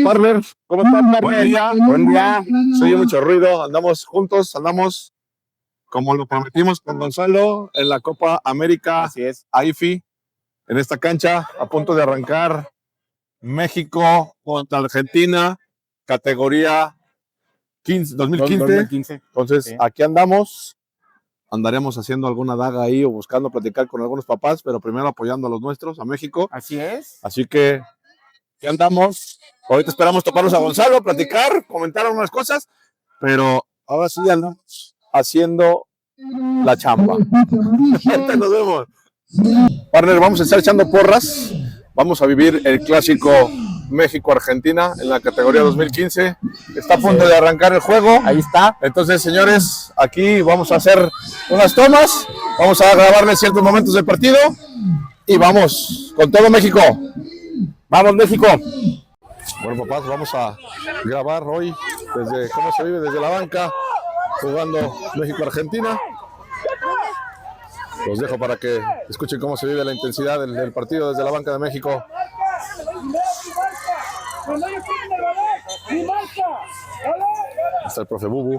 Partner, ¿cómo están, partner? Buen día, buen día. Se oye mucho ruido, andamos juntos, andamos como lo prometimos con Gonzalo en la Copa América. Así es. AIFI, en esta cancha, a punto de arrancar México contra Argentina, categoría 2015. Entonces, sí. Aquí andamos. Andaremos haciendo alguna daga ahí o buscando platicar con algunos papás, pero primero apoyando a los nuestros, a México. Así es. Así que, ¿qué andamos? Ahorita esperamos toparnos a Gonzalo, platicar, comentar algunas cosas, pero ahora sí andamos haciendo la chamba. Gente, nos vemos. Partner, vamos a estar echando porras. Vamos a vivir el clásico México-Argentina en la categoría 2015. Está a punto de arrancar el juego. Ahí está. Entonces, señores, aquí vamos a hacer unas tomas. Vamos a grabarles ciertos momentos del partido. Y vamos con todo México. ¡Vamos, México! Bueno, papás, vamos a grabar hoy desde cómo se vive desde la banca jugando México-Argentina. Los dejo para que escuchen cómo se vive la intensidad del partido desde la banca de México. Está el profe Bubu.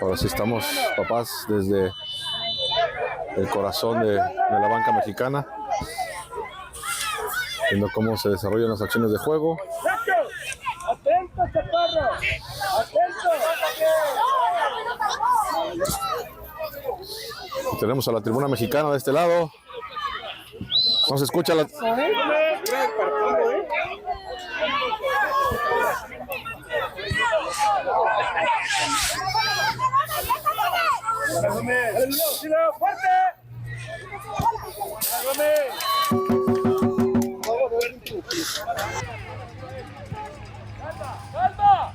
Ahora sí estamos, papás, desde el corazón de la banca mexicana, viendo cómo se desarrollan las acciones de juego. ¡Atento, chaparro! ¡Atento! Tenemos a la tribuna mexicana de este lado. No se escucha la... ¡Fuerte! ¡Calma!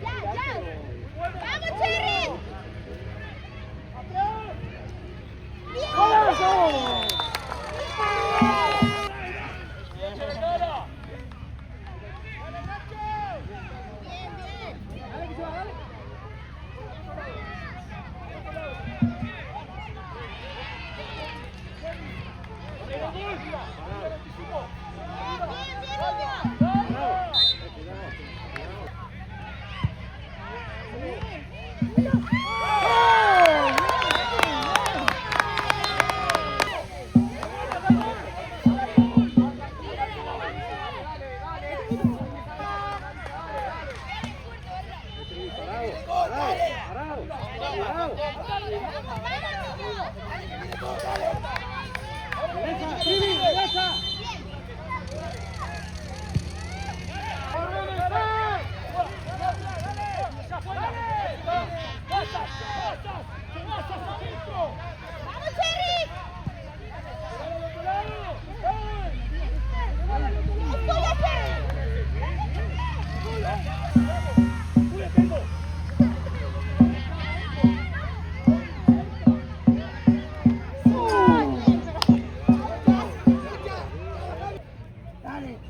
¡Vamos, Cherry! ¡Vamos, Cherry! ¡Es tuya,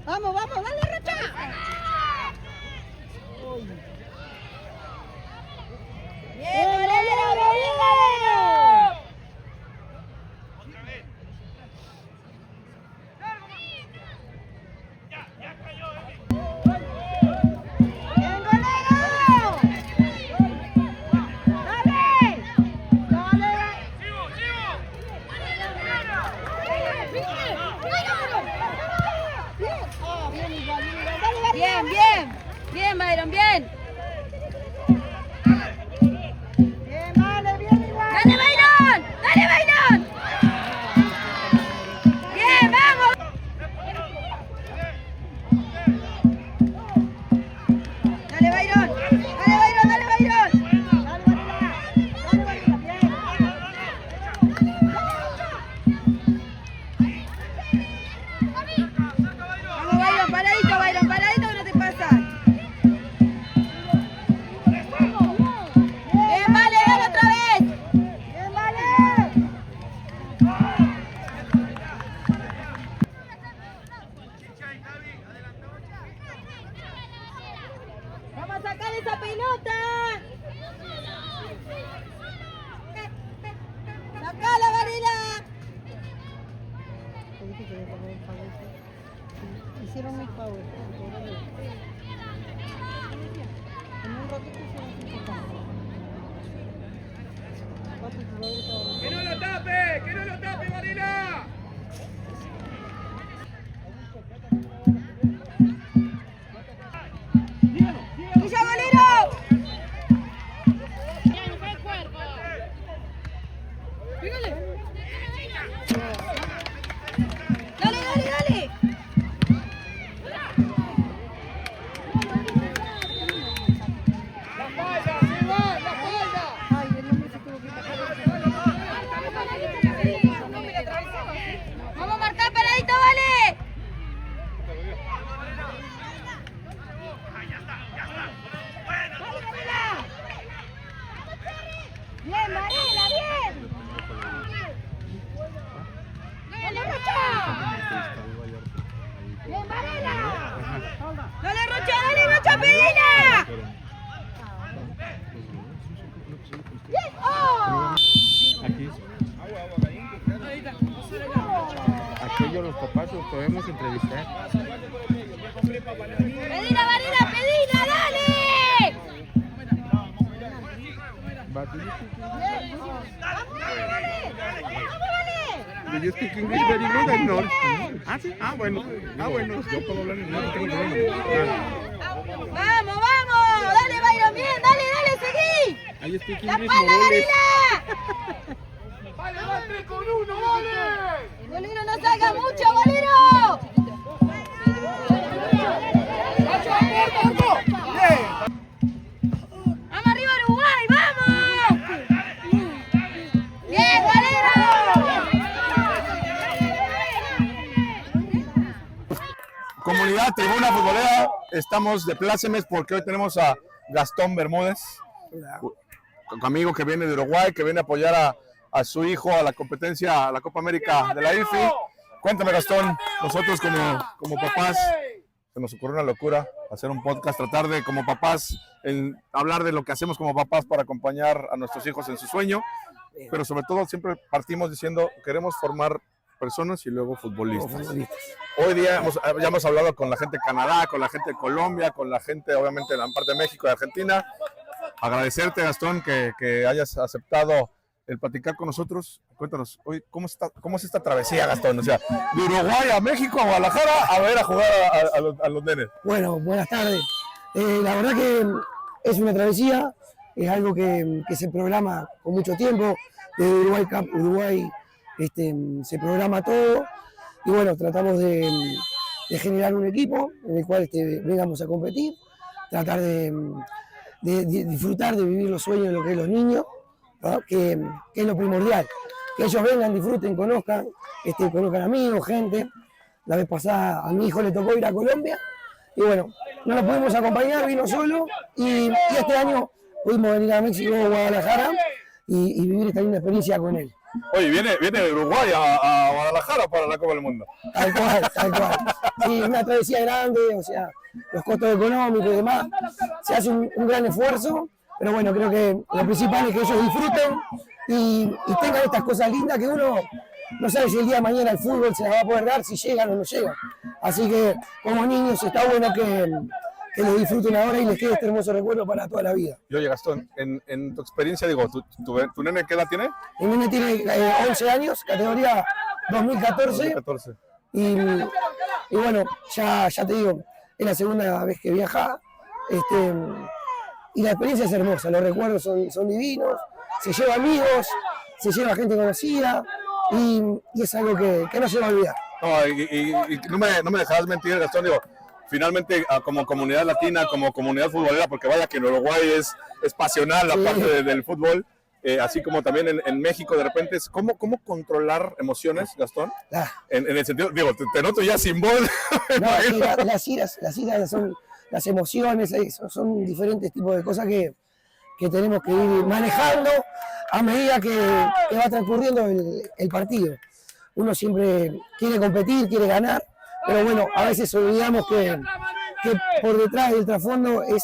¡Vamos, vamos, dale, Rocha! ¡Bien, golero, golero! ¡Bien, golero! ¡Dale! Bien, bien. Bien, Byron, bien. Bien, vale, bien igual. ¡Dale, Byron! ¡Dale, Byron! ¡Bien, vamos! ¡Dale, Byron! ¡Dale, Byron! ¡Dale, Byron! Vamos, Byron, paradito, paradito, que no te pasa. Bien, vale, dale otra vez. Bien, vale. Vamos a sacar esa pelota. Sacala, Varela. Hicieron mi power. En un ratito hicieron su ¡Que no lo tape! ¡Que no lo tape, Varela! ¡Tuya, golero! Dale, dale, dale. ¡La falla! ¡Se va! ¡La falla! Ay, el hombre se tuvo que Vamos a marcar paradito, vale. Bien, Varela, bien. Dale, Rocha. Bien, Varela. Dale, Rocha, Pedina. Bien. ¡Oh! Aquellos los papás los podemos entrevistar. Pedina, Varela, Pedina, dale. But do you speak English? Vamos, vale. Do you speak English very good? I know. Ah, sí. Ah, bueno. Ah, bueno. Yo puedo hablar inglés, no tengo problema. Vamos, vamos. Dale, Byron, bien. Dale, dale, seguí. I speak La English espalda, more or less. Varela. ¡Vale, va 3 con 1, vale! Golero, no salga mucho, golero. Vamos arriba, Uruguay, vamos. Bien, golero. Comunidad Tribuna Futbolera, estamos de plácemes porque hoy tenemos a Gastón Bermúdez, amigo que viene de Uruguay, que viene a apoyar a su hijo a la competencia, a la Copa América de la IFI. Cuéntame, Gastón, nosotros como papás, se nos ocurrió una locura hacer un podcast, tratar de como papás, hablar de lo que hacemos como papás para acompañar a nuestros hijos en su sueño, pero sobre todo siempre partimos diciendo, queremos formar personas y luego futbolistas. Hoy día ya hemos hablado con la gente de Canadá, con la gente de Colombia, con la gente obviamente de la parte de México y de Argentina. Agradecerte, Gastón, que hayas aceptado el platicar con nosotros. Cuéntanos, hoy ¿cómo es esta travesía, Gastón? O sea, de Uruguay a México, a Guadalajara, a ver a jugar a los nenes. Bueno, buenas tardes. La verdad que es una travesía, es algo que se programa con mucho tiempo. Desde Uruguay Cup, Uruguay se programa todo y bueno, tratamos de generar un equipo en el cual vengamos a competir, tratar de disfrutar, de vivir los sueños de lo que es los niños, ¿no? que es lo primordial, que ellos vengan, disfruten, conozcan amigos, gente. La vez pasada a mi hijo le tocó ir a Colombia y bueno, no lo pudimos acompañar, vino solo y este año pudimos venir a México, a Guadalajara y vivir esta linda experiencia con él. Oye, viene de Uruguay a Guadalajara para la Copa del Mundo. Tal cual, tal cual. Sí, una travesía grande, o sea, los costos económicos y demás. Se hace un gran esfuerzo, pero bueno, creo que lo principal es que ellos disfruten y tengan estas cosas lindas que uno no sabe si el día de mañana el fútbol se las va a poder dar, si llegan o no llegan. Así que como niños está bueno que lo disfruten ahora y les quede este hermoso recuerdo para toda la vida. Y oye, Gastón, en tu experiencia, digo, ¿tu nene qué edad tiene? Mi nene tiene 11 años, categoría 2014. 2014. Y bueno, ya te digo, es la segunda vez que viaja. Y la experiencia es hermosa, los recuerdos son divinos, se lleva amigos, se lleva gente conocida y es algo que no se va a olvidar. No, y no me dejarás mentir, Gastón, digo, finalmente como comunidad latina, como comunidad futbolera, porque vaya que en Uruguay es pasional la parte del fútbol, así como también en México de repente, ¿cómo controlar emociones, Gastón? En el sentido, digo, te noto ya sin voz. No, sí, las iras son las emociones, son diferentes tipos de cosas que tenemos que ir manejando a medida que va transcurriendo el partido. Uno siempre quiere competir, quiere ganar, pero bueno, a veces olvidamos que por detrás del trasfondo es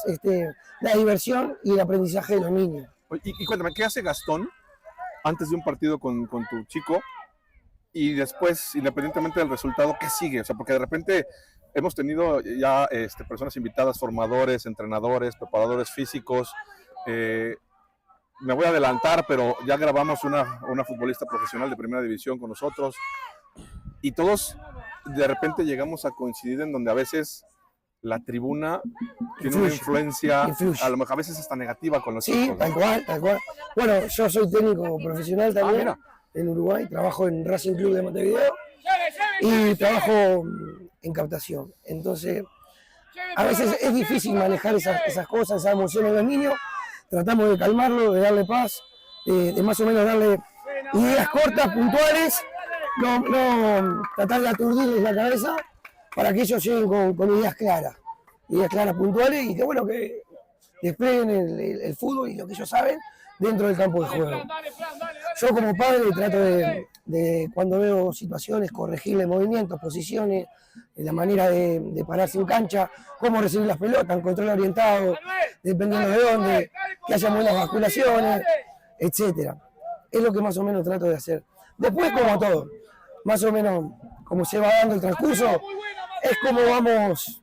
la diversión y el aprendizaje de los niños. Y cuéntame, ¿qué hace Gastón antes de un partido con tu chico? Y después, independientemente del resultado, ¿qué sigue? O sea, porque de repente hemos tenido ya personas invitadas, formadores, entrenadores, preparadores físicos. Me voy a adelantar, pero ya grabamos una futbolista profesional de primera división con nosotros. Y todos de repente llegamos a coincidir en donde a veces la tribuna tiene una influencia, a lo mejor a veces hasta negativa con los chicos. Sí, tal cual. Bueno, yo soy técnico profesional también en Uruguay, trabajo en Racing Club de Montevideo y trabajo en captación. Entonces, a veces es difícil manejar esas cosas, esas emociones de los niños. Tratamos de calmarlo, de darle paz, de más o menos darle ideas cortas, puntuales, no tratar de aturdirles la cabeza para que ellos lleguen con ideas claras, puntuales y que bueno, que desplieguen el fútbol y lo que ellos saben dentro del campo de juego. Yo como padre trato de cuando veo situaciones, corregirle movimientos, posiciones, la manera de pararse en cancha, cómo recibir las pelotas, el control orientado, dependiendo de dónde, que haya buenas basculaciones, etcétera. Es lo que más o menos trato de hacer. Después, como todo, más o menos como se va dando el transcurso, es como vamos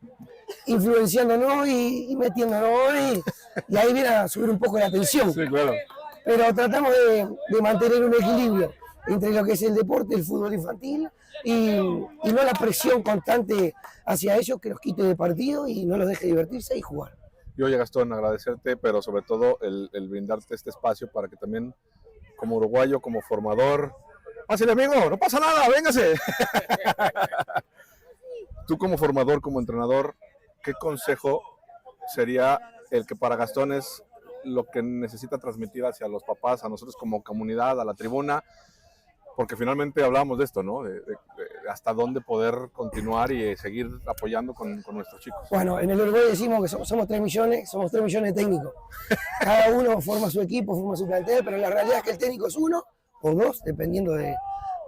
influenciándonos y metiéndonos y ahí viene a subir un poco la tensión. Sí, claro. Pero tratamos de mantener un equilibrio entre lo que es el deporte, el fútbol infantil y no la presión constante hacia ellos que los quite de partido y no los deje divertirse y jugar. Y oye, Gastón, agradecerte, pero sobre todo el brindarte este espacio para que también como uruguayo, como formador, pásale amigo, no pasa nada, véngase. Tú como formador, como entrenador, ¿qué consejo sería el que para Gastón es lo que necesita transmitir hacia los papás, a nosotros como comunidad, a la tribuna, porque finalmente hablábamos de esto, ¿no? De hasta dónde poder continuar y seguir apoyando con nuestros chicos. Bueno, en el Uruguay decimos que somos 3 millones, somos 3 millones de técnicos. Cada uno forma su equipo, forma su plantel, pero la realidad es que el técnico es uno o dos, dependiendo de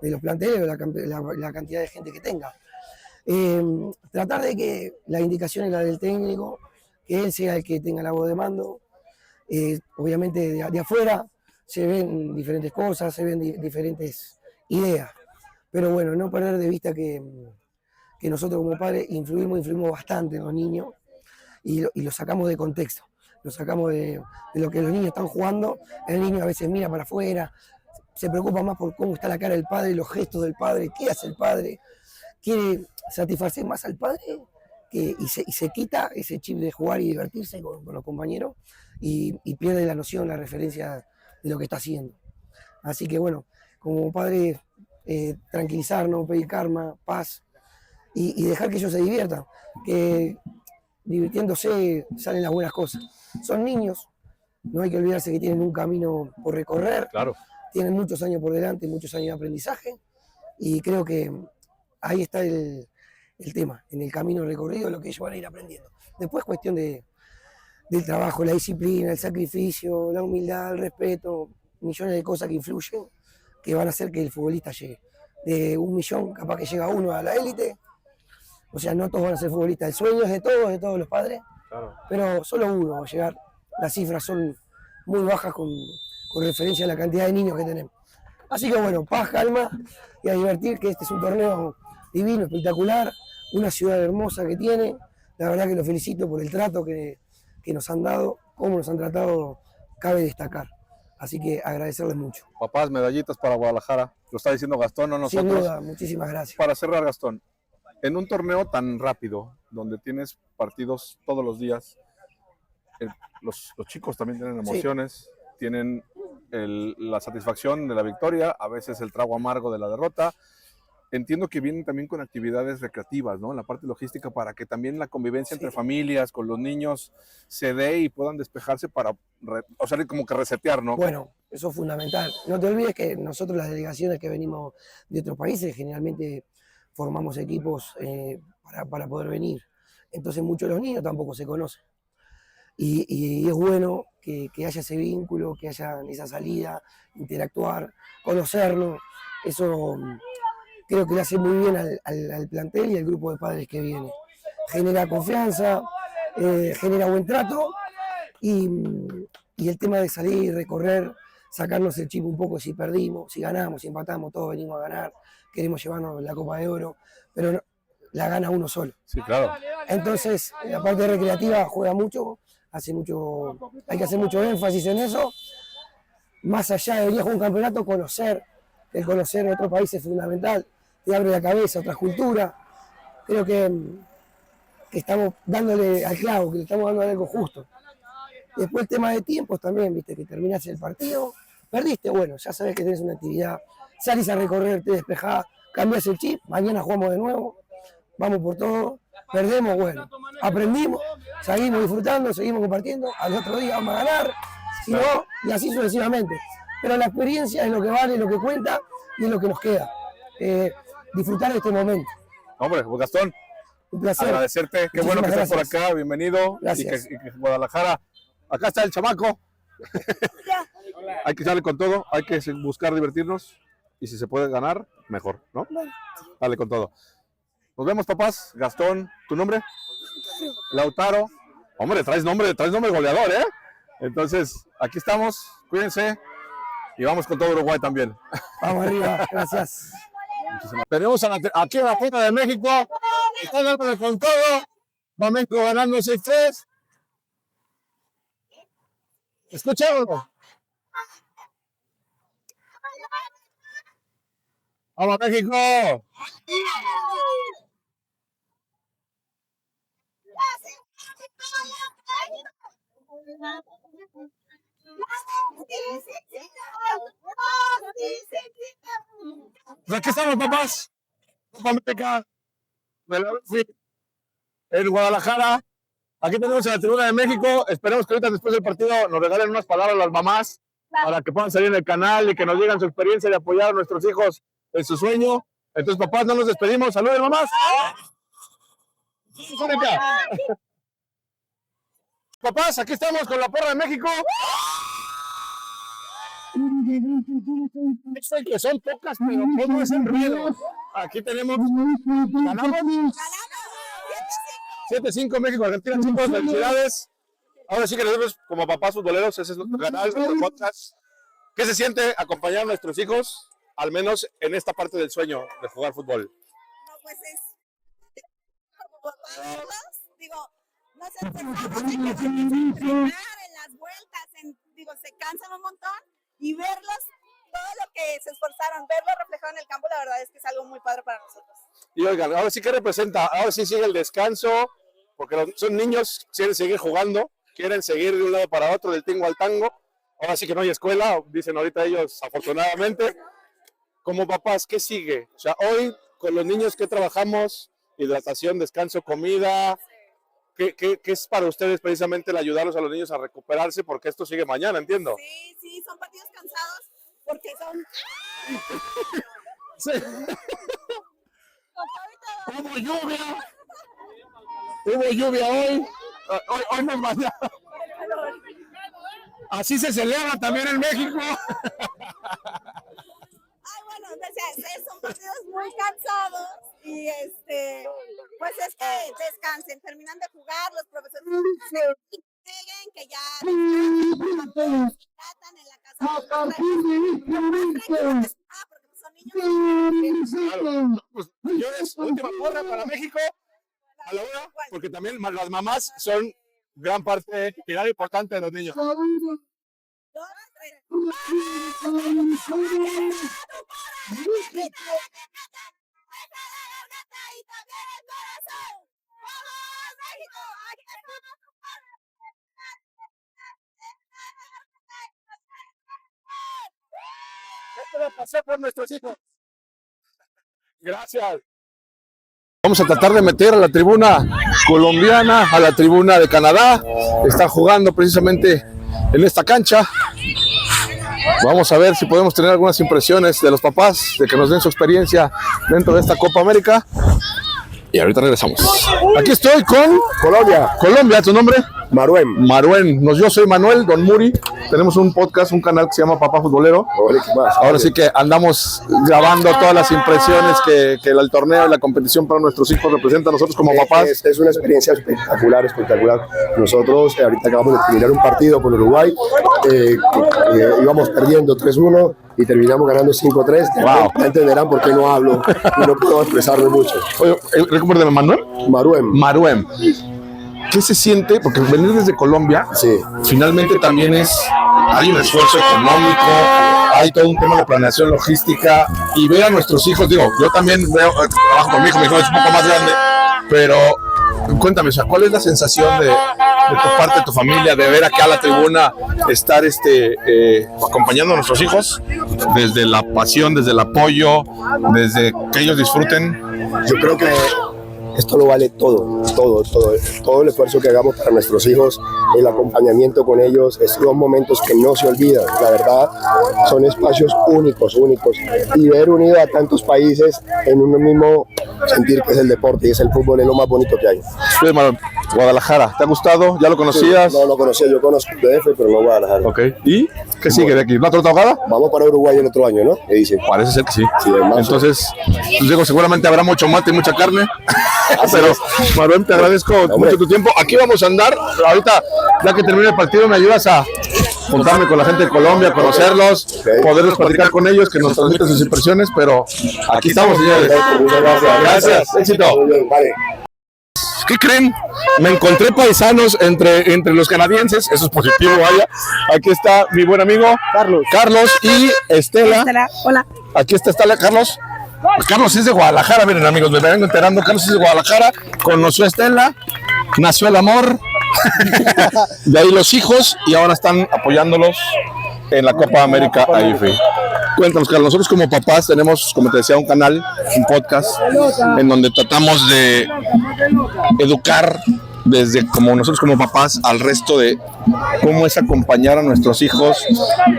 los planteles o la cantidad de gente que tenga. Tratar de que la indicación es la del técnico, que él sea el que tenga la voz de mando. Obviamente de afuera se ven diferentes cosas, se ven diferentes ideas, pero bueno, no perder de vista que nosotros como padres influimos bastante en los niños y lo sacamos de contexto, lo sacamos de lo que los niños están jugando. El niño a veces mira para afuera, se preocupa más por cómo está la cara del padre, los gestos del padre, qué hace el padre, quiere satisfacer más al padre y se quita ese chip de jugar y divertirse con los compañeros y pierde la noción, la referencia de lo que está haciendo. Así que bueno, como padre, tranquilizarnos, pedir calma, paz y dejar que ellos se diviertan, que divirtiéndose salen las buenas cosas. Son niños, no hay que olvidarse que tienen un camino por recorrer, Claro. tienen muchos años por delante, muchos años de aprendizaje y creo que ahí está el tema, en el camino recorrido, lo que ellos van a ir aprendiendo. Después cuestión del trabajo, la disciplina, el sacrificio, la humildad, el respeto, millones de cosas que influyen, que van a hacer que el futbolista llegue. De 1 millón, capaz que llega uno a la élite. O sea, no todos van a ser futbolistas. El sueño es de todos los padres, Claro. pero solo uno va a llegar. Las cifras son muy bajas con referencia a la cantidad de niños que tenemos. Así que bueno, paz, calma y a divertir, que este es un torneo divino, espectacular, una ciudad hermosa que tiene. La verdad que los felicito por el trato que nos han dado, cómo nos han tratado, cabe destacar. Así que agradecerles mucho. Papás, medallitas para Guadalajara. Lo está diciendo Gastón, no nosotros. Sin duda, muchísimas gracias. Para cerrar, Gastón, en un torneo tan rápido, donde tienes partidos todos los días, los chicos también tienen emociones, tienen la satisfacción de la victoria, a veces el trago amargo de la derrota. Entiendo que vienen también con actividades recreativas, ¿no? En la parte logística, para que también la convivencia entre familias, con los niños, se dé y puedan despejarse para, o sea, como que resetear, ¿no? Bueno, eso es fundamental. No te olvides que nosotros, las delegaciones que venimos de otros países, generalmente formamos equipos para poder venir. Entonces muchos de los niños tampoco se conocen. Y es bueno que haya ese vínculo, que haya esa salida, interactuar, conocerlo. Eso creo que le hace muy bien al plantel y al grupo de padres que viene. Genera confianza, genera buen trato y el tema de salir, recorrer, sacarnos el chip un poco si perdimos, si ganamos, si empatamos, todos venimos a ganar, queremos llevarnos la Copa de Oro, pero no, la gana uno solo. Sí, claro. Entonces, la parte recreativa juega mucho, hay que hacer mucho énfasis en eso. Más allá de venir a jugar un campeonato, el conocer otro país es fundamental, te abre la cabeza, otras culturas. Creo que estamos dándole al clavo, que le estamos dando algo justo. Después el tema de tiempos también, viste, que terminás el partido, perdiste, bueno, ya sabes que tenés una actividad, salís a recorrer, te despejás, cambiás el chip, mañana jugamos de nuevo, vamos por todo, perdemos, bueno, aprendimos, seguimos disfrutando, seguimos compartiendo, al otro día vamos a ganar, si no, y así sucesivamente. Pero la experiencia es lo que vale, lo que cuenta y es lo que nos queda. Disfrutar de este momento. Hombre, pues Gastón, Un placer. agradecerte, qué bueno que Muchísimas estés por gracias. acá, bienvenido. Gracias. Y que Guadalajara, acá está el chamaco. Hay que salir con todo, hay que buscar divertirnos y si se puede ganar, mejor, ¿no? Dale con todo. Nos vemos, papás. Gastón, ¿tu nombre? Lautaro. Hombre, traes nombre goleador, ¿eh? Entonces, aquí estamos, cuídense y vamos con todo Uruguay también. Vamos arriba, gracias. Tenemos aquí en la Copa de México, están dándole con todo, va México ganando 6-3. Escuchémoslo. ¡Vamos México! Pues aquí estamos, papás. Copa América de la UCI en Guadalajara. Aquí tenemos a la tribuna de México. Esperemos que ahorita después del partido nos regalen unas palabras las mamás para que puedan salir en el canal y que nos digan su experiencia de apoyar a nuestros hijos en su sueño. Entonces, papás, no nos despedimos. ¡Saluden, mamás! Papás, aquí estamos con la porra de México. Sé que son pocas, pero ¿cómo hacen ruido? Aquí tenemos. ¿Ganamos? 7-5 México, Argentina, chicos, felicidades. Ahora sí que nosotros, como papás futboleros, ese es nuestro canal, nuestro podcast. ¿Qué se siente acompañar a nuestros hijos, al menos en esta parte del sueño de jugar fútbol? No, pues es como papá verlos, digo, nos esforzamos en entrenar en las vueltas, digo, se cansan un montón y verlos, todo lo que se esforzaron, verlo reflejado en el campo, la verdad es que es algo muy padre para nosotros. Y oigan, ahora sí que representa, ahora sí sigue el descanso, porque son niños, quieren seguir jugando, quieren seguir de un lado para otro, del tingo al tango. Ahora sí que no hay escuela, dicen ahorita ellos, afortunadamente. Como papás, ¿qué sigue? O sea, hoy con los niños, ¿qué trabajamos? Hidratación, descanso, comida. ¿Qué es para ustedes precisamente el ayudarlos a los niños a recuperarse? Porque esto sigue mañana, entiendo. Sí, son partidos cansados porque son... Sí. Hubo lluvia. Hubo lluvia hoy. Hoy no es mañana. Así se celebra también en México. Ay, bueno, son partidos muy cansados y pues es que descansen, terminan de jugar, los profesores siguen, que ya tratan en la casa. Porque son niños. Claro. Pues, señores, última porra para México. A la hora, porque también las mamás son gran parte, pilar importante de los niños. Esto va a pasar por nuestros hijos. Gracias. Vamos a tratar de meter a la tribuna colombiana, a la tribuna de Canadá. Están jugando precisamente en esta cancha. Vamos a ver si podemos tener algunas impresiones de los papás, de que nos den su experiencia dentro de esta Copa América. Y ahorita regresamos. Aquí estoy con Colombia. Colombia, ¿tu nombre? Maruen. Maruen. Yo soy Manuel, Don Muri. Tenemos un podcast, un canal que se llama Papá Futbolero. Ahora sí que andamos grabando todas las impresiones que el torneo y la competición para nuestros hijos representa a nosotros como papás. Es una experiencia espectacular, espectacular. Nosotros ahorita acabamos de terminar un partido con Uruguay. Íbamos perdiendo 3-1 y terminamos ganando 5-3. Wow. Ya entenderán por qué no hablo y no puedo expresarme mucho. Oye, ¿recuerdan Manuel? Maruen. Maruen. ¿Qué se siente? Porque venir desde Colombia, sí, finalmente también hay un esfuerzo económico, hay todo un tema de planeación logística y ver a nuestros hijos, digo, yo también trabajo con mi hijo es un poco más grande, pero cuéntame, o sea, ¿cuál es la sensación de tu parte, de tu familia, de ver acá a la tribuna estar acompañando a nuestros hijos desde la pasión, desde el apoyo, desde que ellos disfruten? Yo creo que esto lo vale todo el esfuerzo que hagamos para nuestros hijos, el acompañamiento con ellos, estos son momentos que no se olvidan, la verdad, son espacios únicos, y ver unido a tantos países en un mismo sentir que es el deporte y es el fútbol, es lo más bonito que hay. Sí, Guadalajara, ¿te ha gustado? ¿Ya lo conocías? Sí, no lo conocía, yo conozco DF, pero no Guadalajara. Ok, ¿y qué sigue de aquí? ¿No otra tocada? Vamos para Uruguay el otro año, ¿no? ¿Qué dicen? Parece ser que sí. Sí, entonces, pues digo, seguramente habrá mucho mate y mucha carne. Pero, Maruen, te agradezco mucho tu tiempo. Aquí vamos a andar. Ahorita, ya que termine el partido, me ayudas a juntarme con la gente de Colombia, conocerlos, poderlos platicar con ellos, que nos transmiten sus impresiones. Pero aquí estamos, señores. Gracias. Éxito. Vale. ¿Qué creen? Me encontré paisanos entre los canadienses, eso es positivo, vaya. Aquí está mi buen amigo Carlos y Estela. Hola. Aquí está Carlos. Pues Carlos es de Guadalajara, miren amigos, me vengo enterando, Carlos es de Guadalajara, conoció a Estela, nació el amor, de ahí los hijos y ahora están apoyándolos en la Copa América AIFI. Cuéntanos, Carlos, nosotros como papás tenemos, como te decía, un canal, un podcast, en donde tratamos de educar desde como nosotros como papás al resto de cómo es acompañar a nuestros hijos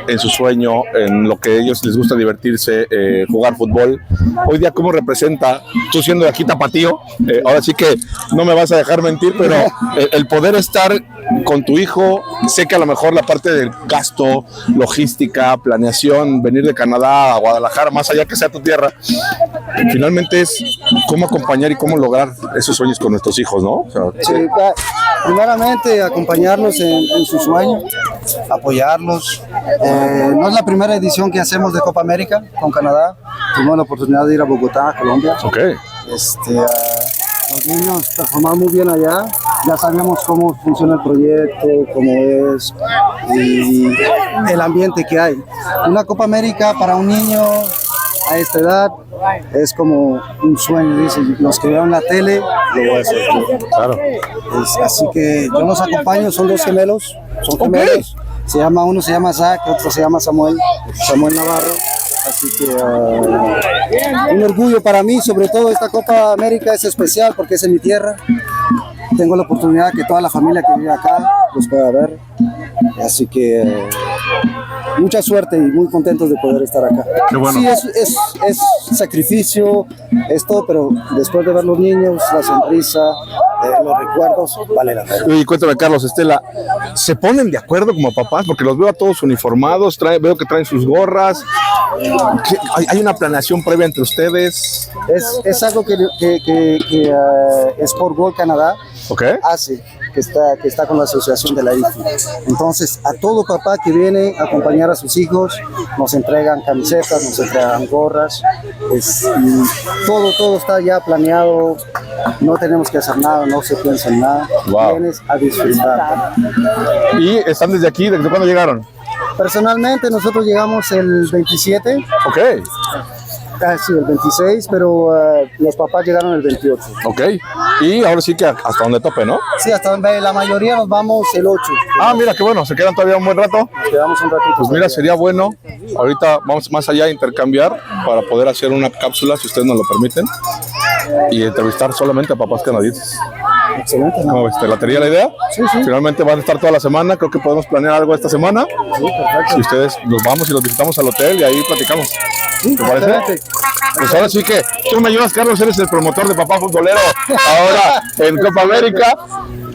en su sueño, en lo que a ellos les gusta divertirse, jugar fútbol. Hoy día, ¿cómo representa, tú siendo de aquí tapatío, ahora sí que no me vas a dejar mentir, pero el poder estar con tu hijo? Sé que a lo mejor la parte del gasto, logística, planeación, venir de Canadá a Guadalajara, más allá que sea tu tierra, finalmente es cómo acompañar y cómo lograr esos sueños con nuestros hijos, ¿no? O sea, Sí, primeramente acompañarlos en su sueño, apoyarlos. No es la primera edición que hacemos de Copa América con Canadá. Tuvimos la oportunidad de ir a Bogotá, Colombia. ok. Los niños performaron muy bien allá. Ya sabemos cómo funciona el proyecto, cómo es y el ambiente que hay. Una Copa América para un niño a esta edad es como un sueño. Dice, los que veo en la tele, lo voy a hacer. Claro. Así que yo los acompaño, son dos gemelos. Son gemelos. Uno se llama Zach, otro se llama Samuel Navarro. Así que un orgullo para mí, sobre todo esta Copa América es especial porque es en mi tierra. Tengo la oportunidad que toda la familia que vive acá los pueda ver. Así que mucha suerte y muy contentos de poder estar acá. Qué bueno. Sí, es sacrificio, es todo, pero después de ver los niños, la sonrisa, los recuerdos, vale la pena. Y cuéntame, Carlos, Estela, ¿se ponen de acuerdo como papás? Porque los veo a todos uniformados, veo que traen sus gorras. ¿Hay una planeación previa entre ustedes? Es algo que Sport World Canadá hace, que está con la asociación de la IFI. Entonces, a todo papá que viene a acompañar a sus hijos, nos entregan camisetas, nos entregan gorras. Todo está ya planeado, no tenemos que hacer nada, no se piensa en nada. Wow. Vienes a disfrutar. ¿Y están desde aquí? ¿Desde cuándo llegaron? Personalmente, nosotros llegamos el 27. Ok. Sí, el 26, pero los papás llegaron el 28. Ok. Y ahora sí que hasta donde tope, ¿no? Sí, hasta donde la mayoría nos vamos el 8. Ah, mira, qué bueno. ¿Se quedan todavía un buen rato? Nos quedamos un ratito. Pues mira, sería bueno. Ahorita vamos más allá a intercambiar para poder hacer una cápsula, si ustedes nos lo permiten, y entrevistar solamente a papás canadienses. Excelente, ¿no? ¿Cómo ves? ¿Te latería la idea? Sí. Finalmente van a estar toda la semana. Creo que podemos planear algo esta semana. Sí, perfecto. Si ustedes nos vamos y los visitamos al hotel y ahí platicamos. Sí, ¿Te parece? excelente. Pues ahora sí que tú me ayudas, Carlos, eres el promotor de Papá Futbolero ahora en Copa América.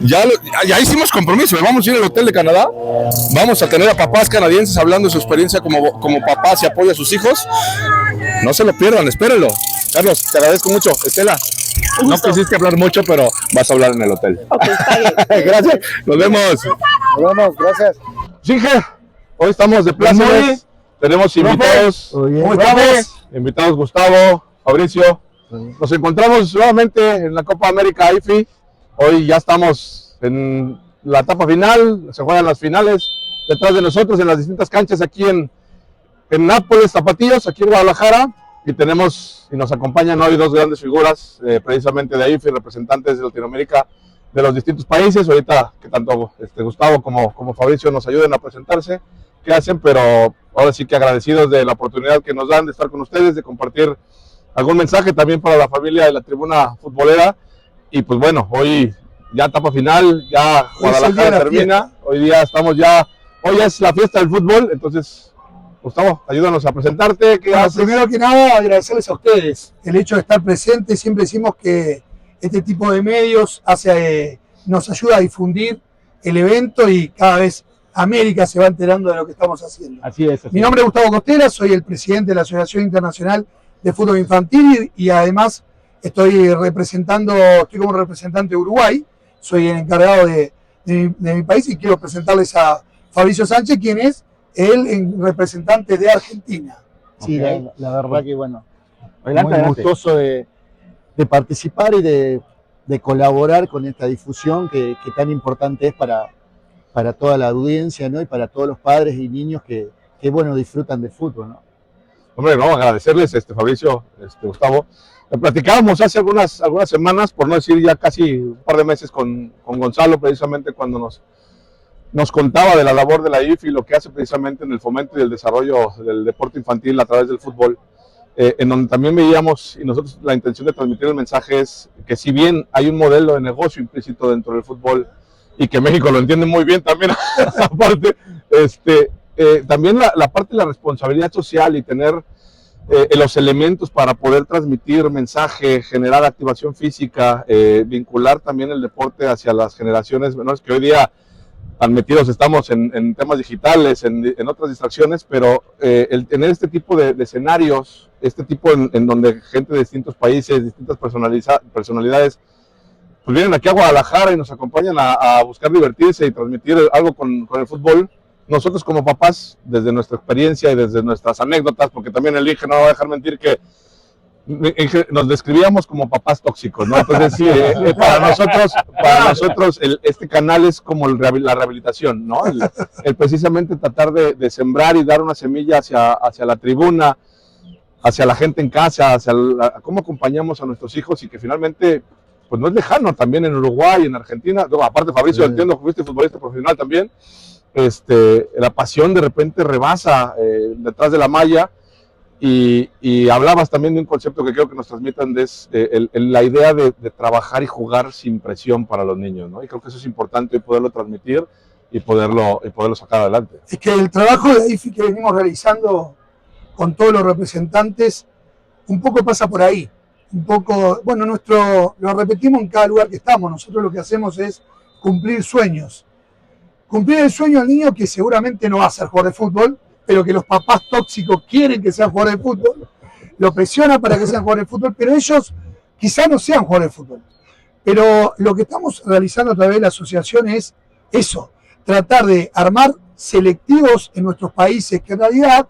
Ya hicimos compromiso, vamos a ir al hotel de Canadá, vamos a tener a papás canadienses hablando de su experiencia como papás y apoyo a sus hijos. No se lo pierdan, espérenlo. Carlos, te agradezco mucho. Estela, no quisiste hablar mucho, pero vas a hablar en el hotel. Ok, está bien. Gracias, nos vemos. Nos vemos, gracias. Singe, hoy estamos de plácemes. Tenemos invitados. ¿Cómo estamos? Invitados Gustavo, Fabricio. Nos encontramos nuevamente en la Copa América IFI. Hoy ya estamos en la etapa final, se juegan las finales detrás de nosotros en las distintas canchas aquí en Nápoles, Tapatíos, aquí en Guadalajara. Y nos acompañan hoy dos grandes figuras precisamente de IFI, representantes de Latinoamérica de los distintos países. Ahorita que tanto Gustavo como Fabricio nos ayuden a presentarse qué hacen, pero ahora sí que agradecidos de la oportunidad que nos dan de estar con ustedes, de compartir algún mensaje también para la familia de la tribuna futbolera. Y pues bueno, hoy ya etapa final, ya Guadalajara termina, hoy es la fiesta del fútbol. Entonces, Gustavo, ayúdanos a presentarte. Primero que nada, agradecerles a ustedes el hecho de estar presentes. Siempre decimos que este tipo de medios nos ayuda a difundir el evento y cada vez América se va enterando de lo que estamos haciendo. Así es. Mi nombre es Gustavo Costela, soy el presidente de la Asociación Internacional de Fútbol Infantil y además estoy como representante de Uruguay. Soy el encargado de mi país y quiero presentarles a Fabricio Sánchez, quien es el representante de Argentina. Sí, Okay. la verdad que bueno, Adelante. muy gustoso de participar y de colaborar con esta difusión que tan importante es para toda la audiencia, ¿no? Y para todos los padres y niños que bueno, disfrutan del fútbol, ¿no? Hombre, vamos a agradecerles, Fabricio, Gustavo. Platicábamos hace algunas semanas, por no decir ya casi un par de meses, con Gonzalo, precisamente cuando nos contaba de la labor de la IFI, lo que hace precisamente en el fomento y el desarrollo del deporte infantil a través del fútbol. en donde también veíamos, y nosotros la intención de transmitir el mensaje es que si bien hay un modelo de negocio implícito dentro del fútbol, y que México lo entiende muy bien también, aparte, también la parte de la responsabilidad social y tener los elementos para poder transmitir mensaje, generar activación física, vincular también el deporte hacia las generaciones menores que hoy día tan metidos estamos en temas digitales, en otras distracciones, pero el tener este tipo de escenarios, este tipo en donde gente de distintos países, distintas personalidades, pues vienen aquí a Guadalajara y nos acompañan a buscar divertirse y transmitir algo con el fútbol. Nosotros como papás, desde nuestra experiencia y desde nuestras anécdotas, porque también el Inge no va a dejar mentir que nos describíamos como papás tóxicos, ¿no? Entonces sí, para nosotros este canal es como la rehabilitación, ¿no? El precisamente tratar de sembrar y dar una semilla hacia la tribuna, hacia la gente en casa, hacia cómo acompañamos a nuestros hijos y que finalmente, pues no es lejano, también en Uruguay, en Argentina, no, aparte Fabricio, entiendo que fuiste futbolista profesional también, la pasión de repente rebasa detrás de la malla. Y hablabas también de un concepto que creo que nos transmitan, es la idea de trabajar y jugar sin presión para los niños, ¿no? Y creo que eso es importante poderlo transmitir y poderlo sacar adelante. Es que el trabajo de IFI que venimos realizando con todos los representantes un poco pasa por ahí. Un poco, bueno, lo repetimos en cada lugar que estamos. Nosotros lo que hacemos es cumplir sueños. Cumplir el sueño al niño que seguramente no va a ser jugador de fútbol, pero que los papás tóxicos quieren que sean jugadores de fútbol, lo presionan para que sean jugadores de fútbol, pero ellos quizás no sean jugadores de fútbol. Pero lo que estamos realizando a través de la asociación es eso, tratar de armar selectivos en nuestros países que en realidad,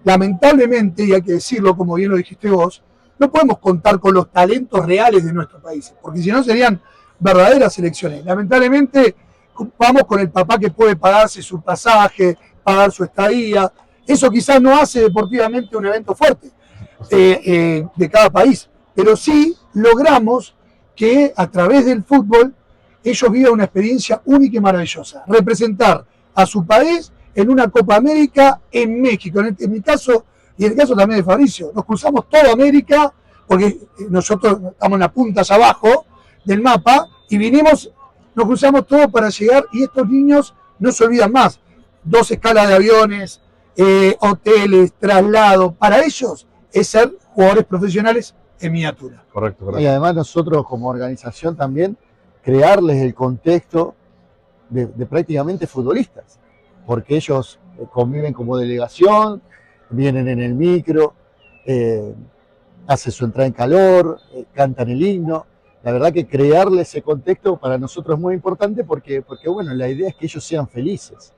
lamentablemente, y hay que decirlo como bien lo dijiste vos, no podemos contar con los talentos reales de nuestros países, porque si no serían verdaderas selecciones. Lamentablemente vamos con el papá que puede pagarse su pasaje, pagar su estadía. Eso quizás no hace deportivamente un evento fuerte de cada país, pero sí logramos que a través del fútbol ellos vivan una experiencia única y maravillosa. Representar a su país en una Copa América en México. En mi caso, y en el caso también de Fabricio, nos cruzamos toda América, porque nosotros estamos en la punta allá abajo del mapa, y nos cruzamos todo para llegar, y estos niños no se olvidan más. 2 escalas de aviones, hoteles, traslados, para ellos es ser jugadores profesionales en miniatura. Correcto. Y además nosotros como organización también crearles el contexto de prácticamente futbolistas, porque ellos conviven como delegación, vienen en el micro, hacen su entrada en calor, cantan el himno. La verdad que crearle ese contexto para nosotros es muy importante porque bueno, la idea es que ellos sean felices.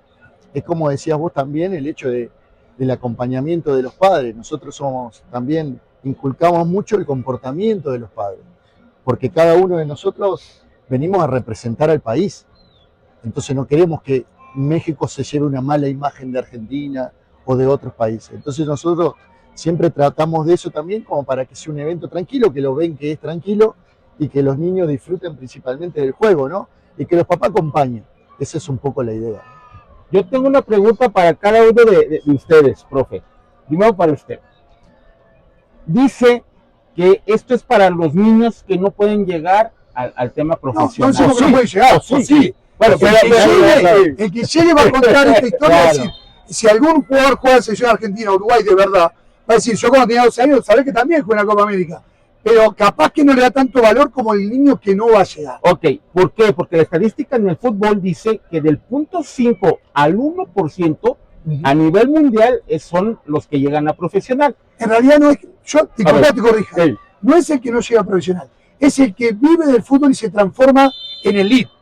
Es como decías vos también, el hecho del acompañamiento de los padres. Nosotros también inculcamos mucho el comportamiento de los padres, porque cada uno de nosotros venimos a representar al país. Entonces no queremos que México se lleve una mala imagen de Argentina o de otros países. Entonces nosotros siempre tratamos de eso también, como para que sea un evento tranquilo, que lo ven que es tranquilo y que los niños disfruten principalmente del juego, ¿no? Y que los papás acompañen. Esa es un poco la idea. Yo tengo una pregunta para cada uno de ustedes, profe. Primero para usted. Dice que esto es para los niños que no pueden llegar al tema profesional. No pueden llegar, sí. Bueno, el que llegue va a contar esta historia. Claro. Decir, si algún jugador juega en selección argentina, Uruguay, de verdad, va a decir, yo cuando tenía 12 años, sabés que también jugué en la Copa América. Pero capaz que no le da tanto valor como el niño que no va a llegar. Ok, ¿por qué? Porque la estadística en el fútbol dice que del 0.5 al 1% a nivel mundial son los que llegan a profesional. En realidad no es, yo te corrija, no es el que no llega a profesional, es el que vive del fútbol y se transforma en elite.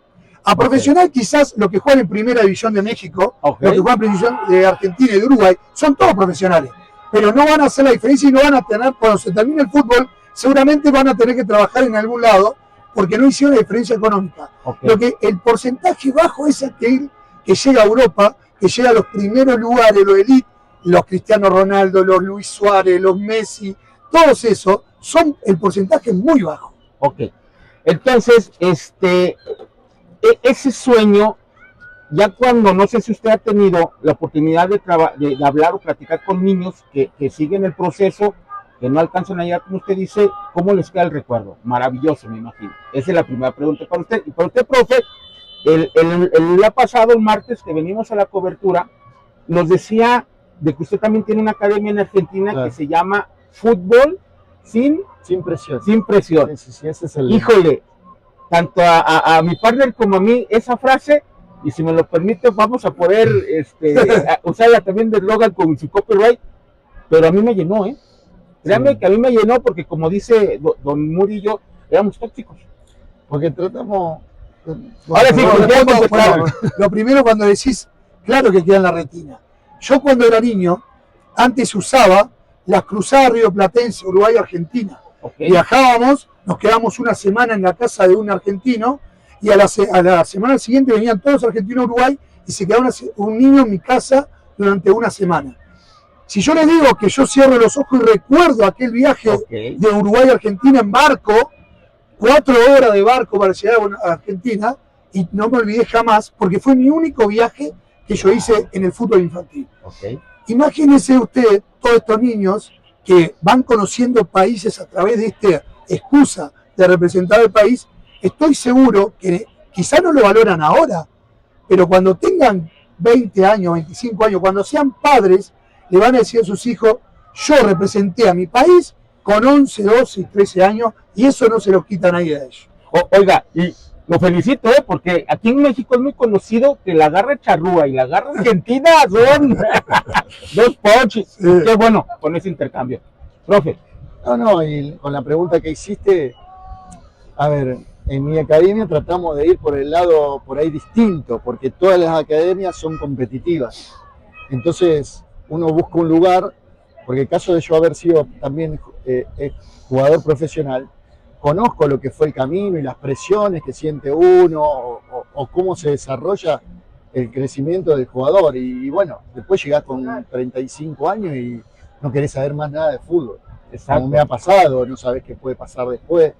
A profesional quizás los que juegan en Primera División de México, los que juegan en Primera División de Argentina y de Uruguay, son todos profesionales. Pero no van a hacer la diferencia y no van a tener, cuando se termine el fútbol, seguramente van a tener que trabajar en algún lado porque no hicieron la diferencia económica. Lo que el porcentaje bajo es aquel que llega a Europa, que llega a los primeros lugares, los elite, los Cristiano Ronaldo, los Luis Suárez, los Messi, todos esos son el porcentaje muy bajo. Ok, entonces ese sueño, ya cuando, no sé si usted ha tenido la oportunidad de hablar o platicar con niños que siguen el proceso, que no alcanzan a llegar, como usted dice, ¿cómo les queda el recuerdo? Maravilloso, me imagino. Esa es la primera pregunta para usted. Y para usted, profe, el día pasado, el martes, que venimos a la cobertura, nos decía de que usted también tiene una academia en Argentina que se llama Fútbol Sin presión. Sin presión. Sí, ese es el... Híjole, tanto a mi partner como a mí, esa frase, y si me lo permite, vamos a poder usarla también de eslogan con su copyright, pero a mí me llenó, ¿eh? Créanme que a mí me llenó porque, como dice don Murillo, éramos tóxicos. Porque tratamos... Ahora sí, lo primero cuando decís, claro que queda en la retina. Yo cuando era niño, antes usaba las cruzadas rioplatense, Uruguay, Argentina. Viajábamos, nos quedábamos una semana en la casa de un argentino y a la semana siguiente venían todos los argentinos a Uruguay y se quedaba un niño en mi casa durante una semana. Si yo les digo que yo cierro los ojos y recuerdo aquel viaje de Uruguay a Argentina en barco, 4 horas de barco para llegar a Argentina, y no me olvidé jamás, porque fue mi único viaje que yo hice en el fútbol infantil. Imagínense usted, todos estos niños que van conociendo países a través de esta excusa de representar el país, estoy seguro que quizá no lo valoran ahora, pero cuando tengan 20 años, 25 años, cuando sean padres, le van a decir a sus hijos, yo representé a mi país con 11, 12 y 13 años, y eso no se los quita nadie de ellos. Oiga, y lo felicito, porque aquí en México es muy conocido que la garra charrúa y la garra argentina son dos ponches. Qué bueno con ese intercambio. Profe. No, y con la pregunta que hiciste, a ver, en mi academia tratamos de ir por el lado por ahí distinto, porque todas las academias son competitivas. Entonces, uno busca un lugar, porque el caso de yo haber sido también jugador profesional, conozco lo que fue el camino y las presiones que siente uno o cómo se desarrolla el crecimiento del jugador. Y bueno, después llegás con 35 años y no querés saber más nada de fútbol. Como me ha pasado, no sabés qué puede pasar después.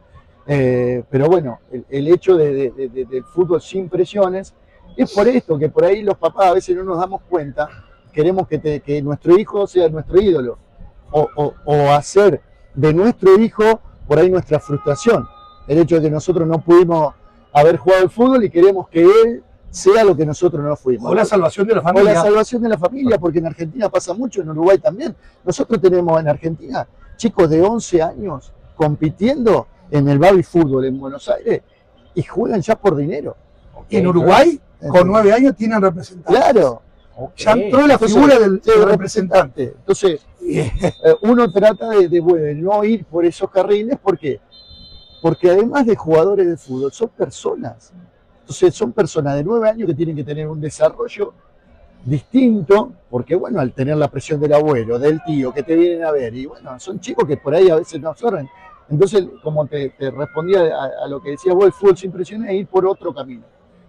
Pero bueno, el hecho del fútbol sin presiones es por esto, que por ahí los papás a veces no nos damos cuenta, queremos que nuestro hijo sea nuestro ídolo o hacer de nuestro hijo por ahí nuestra frustración, el hecho de que nosotros no pudimos haber jugado el fútbol y queremos que él sea lo que nosotros no fuimos. O la salvación de la familia. O la salvación de la familia, porque en Argentina pasa mucho, en Uruguay también. Nosotros tenemos en Argentina chicos de 11 años compitiendo en el baby fútbol en Buenos Aires y juegan ya por dinero. En Uruguay, con 9 años, tienen representantes. Claro. Ya entró la figura del representante. Entonces, uno trata de no ir por esos carriles porque además de jugadores de fútbol, son personas. Entonces, son personas de 9 años que tienen que tener un desarrollo distinto, porque bueno, al tener la presión del abuelo, del tío, que te vienen a ver, y bueno, son chicos que por ahí a veces no absorben. Entonces, como te respondía a lo que decías vos, el fútbol sin presión es ir por otro camino.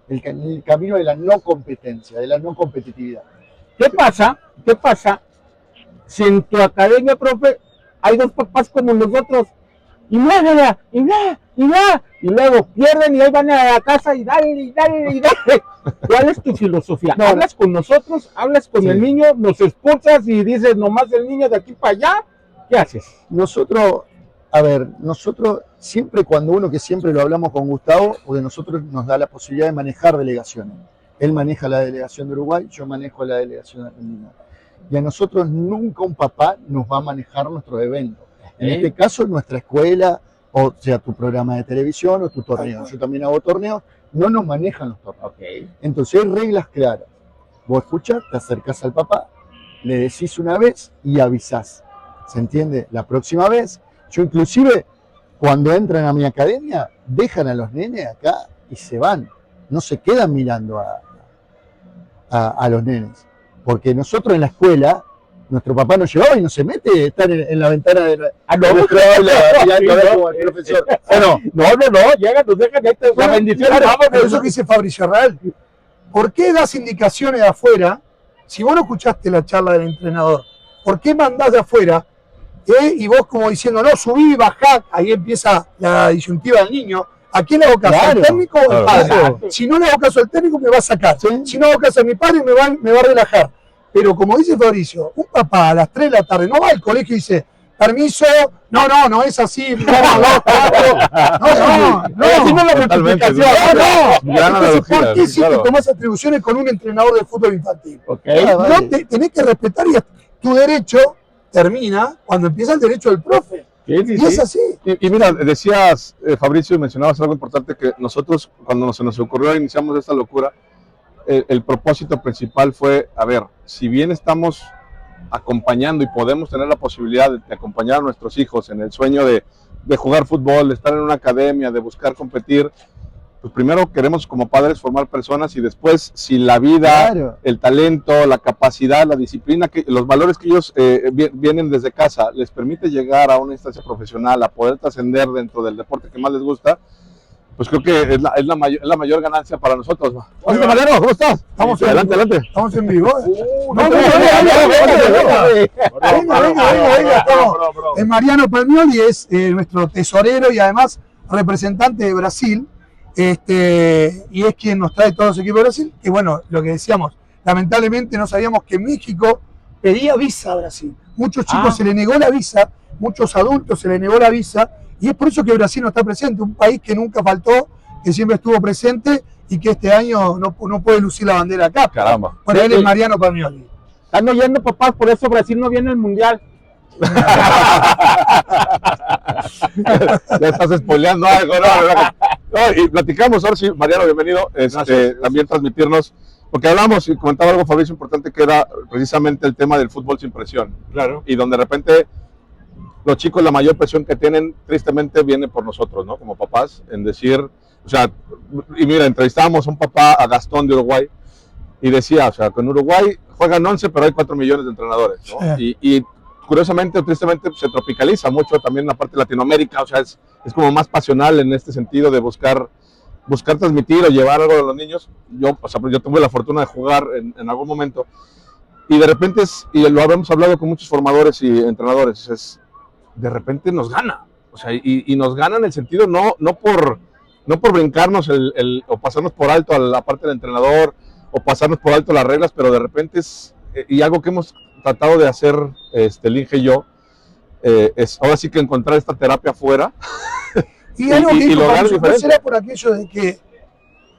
El camino de la no competencia, de la no competitividad. ¿Qué pasa si en tu academia, profe, hay dos papás como nosotros? Y luego pierden y ahí van a la casa y dale. ¿Cuál es tu filosofía? No, ¿Hablas con nosotros? ¿Hablas con el niño? ¿Nos expulsas y dices nomás el niño de aquí para allá? ¿Qué haces? Nosotros siempre cuando uno, que siempre lo hablamos con Gustavo, porque nosotros nos da la posibilidad de manejar delegaciones. Él maneja la delegación de Uruguay, yo manejo la delegación de Argentina. Y a nosotros nunca un papá nos va a manejar nuestros eventos. En este caso, nuestra escuela, o sea, tu programa de televisión o tu torneo. Yo también hago torneos, no nos manejan los torneos. Entonces hay reglas claras. Vos escuchás, te acercás al papá, le decís una vez y avisás. ¿Se entiende? La próxima vez, yo inclusive, cuando entran a mi academia, dejan a los nenes acá y se van. No se quedan mirando a los nenes. Porque nosotros en la escuela, nuestro papá nos llevaba y no se mete, estar en la ventana de nuestra aula mirando a ver como el profesor. No, llegan, nos dejan la bendición. Pero eso que dice Fabricio Real, ¿por qué das indicaciones de afuera? Si vos no escuchaste la charla del entrenador, ¿por qué mandás de afuera? Y vos como diciendo, no, subí, bajá, ahí empieza la disyuntiva del niño. ¿A quién le hago caso? ¿Al técnico o al padre? Si no le hago caso al técnico, me va a sacar. Si no hago caso a mi padre, me va a relajar. Pero como dice Fabricio, un papá a las 3 de la tarde no va al colegio y dice, permiso, no es así, no, Así no es la multiplicación. Gran Entonces, analogía, ¿por qué sí, si te claro. tomás atribuciones con un entrenador de fútbol infantil? Okay. No, tenés que respetar y tu derecho termina cuando empieza el derecho del profe. Y es así. Y mira, decías, Fabricio, y mencionabas algo importante, que nosotros, cuando se nos ocurrió, iniciamos esta locura, el propósito principal fue, a ver, si bien estamos acompañando y podemos tener la posibilidad de acompañar a nuestros hijos en el sueño de jugar fútbol, de estar en una academia, de buscar competir, pues primero queremos como padres formar personas y después si la vida, Claro. el talento, la capacidad, la disciplina, los valores que ellos vienen desde casa, les permite llegar a una instancia profesional, a poder trascender dentro del deporte que más les gusta, pues creo que es la mayor ganancia para nosotros. Hola, Mariano, ¿cómo estás? Estamos adelante, en, adelante. Estamos en vivo. Mariano Palmioli es nuestro tesorero y además representante de Brasil, y es quien nos trae todos los equipos de Brasil. Y bueno, lo que decíamos, lamentablemente no sabíamos que México pedía visa a Brasil. Muchos chicos se le negó la visa, muchos adultos se le negó la visa, y es por eso que Brasil no está presente, un país que nunca faltó, que siempre estuvo presente y que este año no puede lucir la bandera acá. Caramba. Bueno, él es Mariano Palmioli. Están oyendo, papás, por eso Brasil no viene al mundial. Ya estás spoileando algo, ¿no? Y platicamos, ahora sí, Mariano, bienvenido, también transmitirnos, porque hablamos y comentaba algo, Fabricio, importante, que era precisamente el tema del fútbol sin presión. Claro. Y donde de repente los chicos, la mayor presión que tienen, tristemente, viene por nosotros, ¿no? Como papás, en decir, o sea, y mira, entrevistábamos a un papá, a Gastón de Uruguay, y decía, o sea, con Uruguay juegan 11, pero hay 4 millones de entrenadores, ¿no? Y curiosamente o tristemente se tropicaliza mucho también en la parte de Latinoamérica, o sea, es como más pasional en este sentido de buscar transmitir o llevar algo a los niños. Yo tuve la fortuna de jugar en algún momento, y de repente, y lo habíamos hablado con muchos formadores y entrenadores, de repente nos gana, o sea, y nos gana en el sentido no por brincarnos o pasarnos por alto a la parte del entrenador, o pasarnos por alto las reglas, pero de repente y algo que hemos tratado de hacer, Linge y yo, es ahora sí que encontrar esta terapia afuera. Y algo que dijo, lograr ¿no diferente. será por aquello de que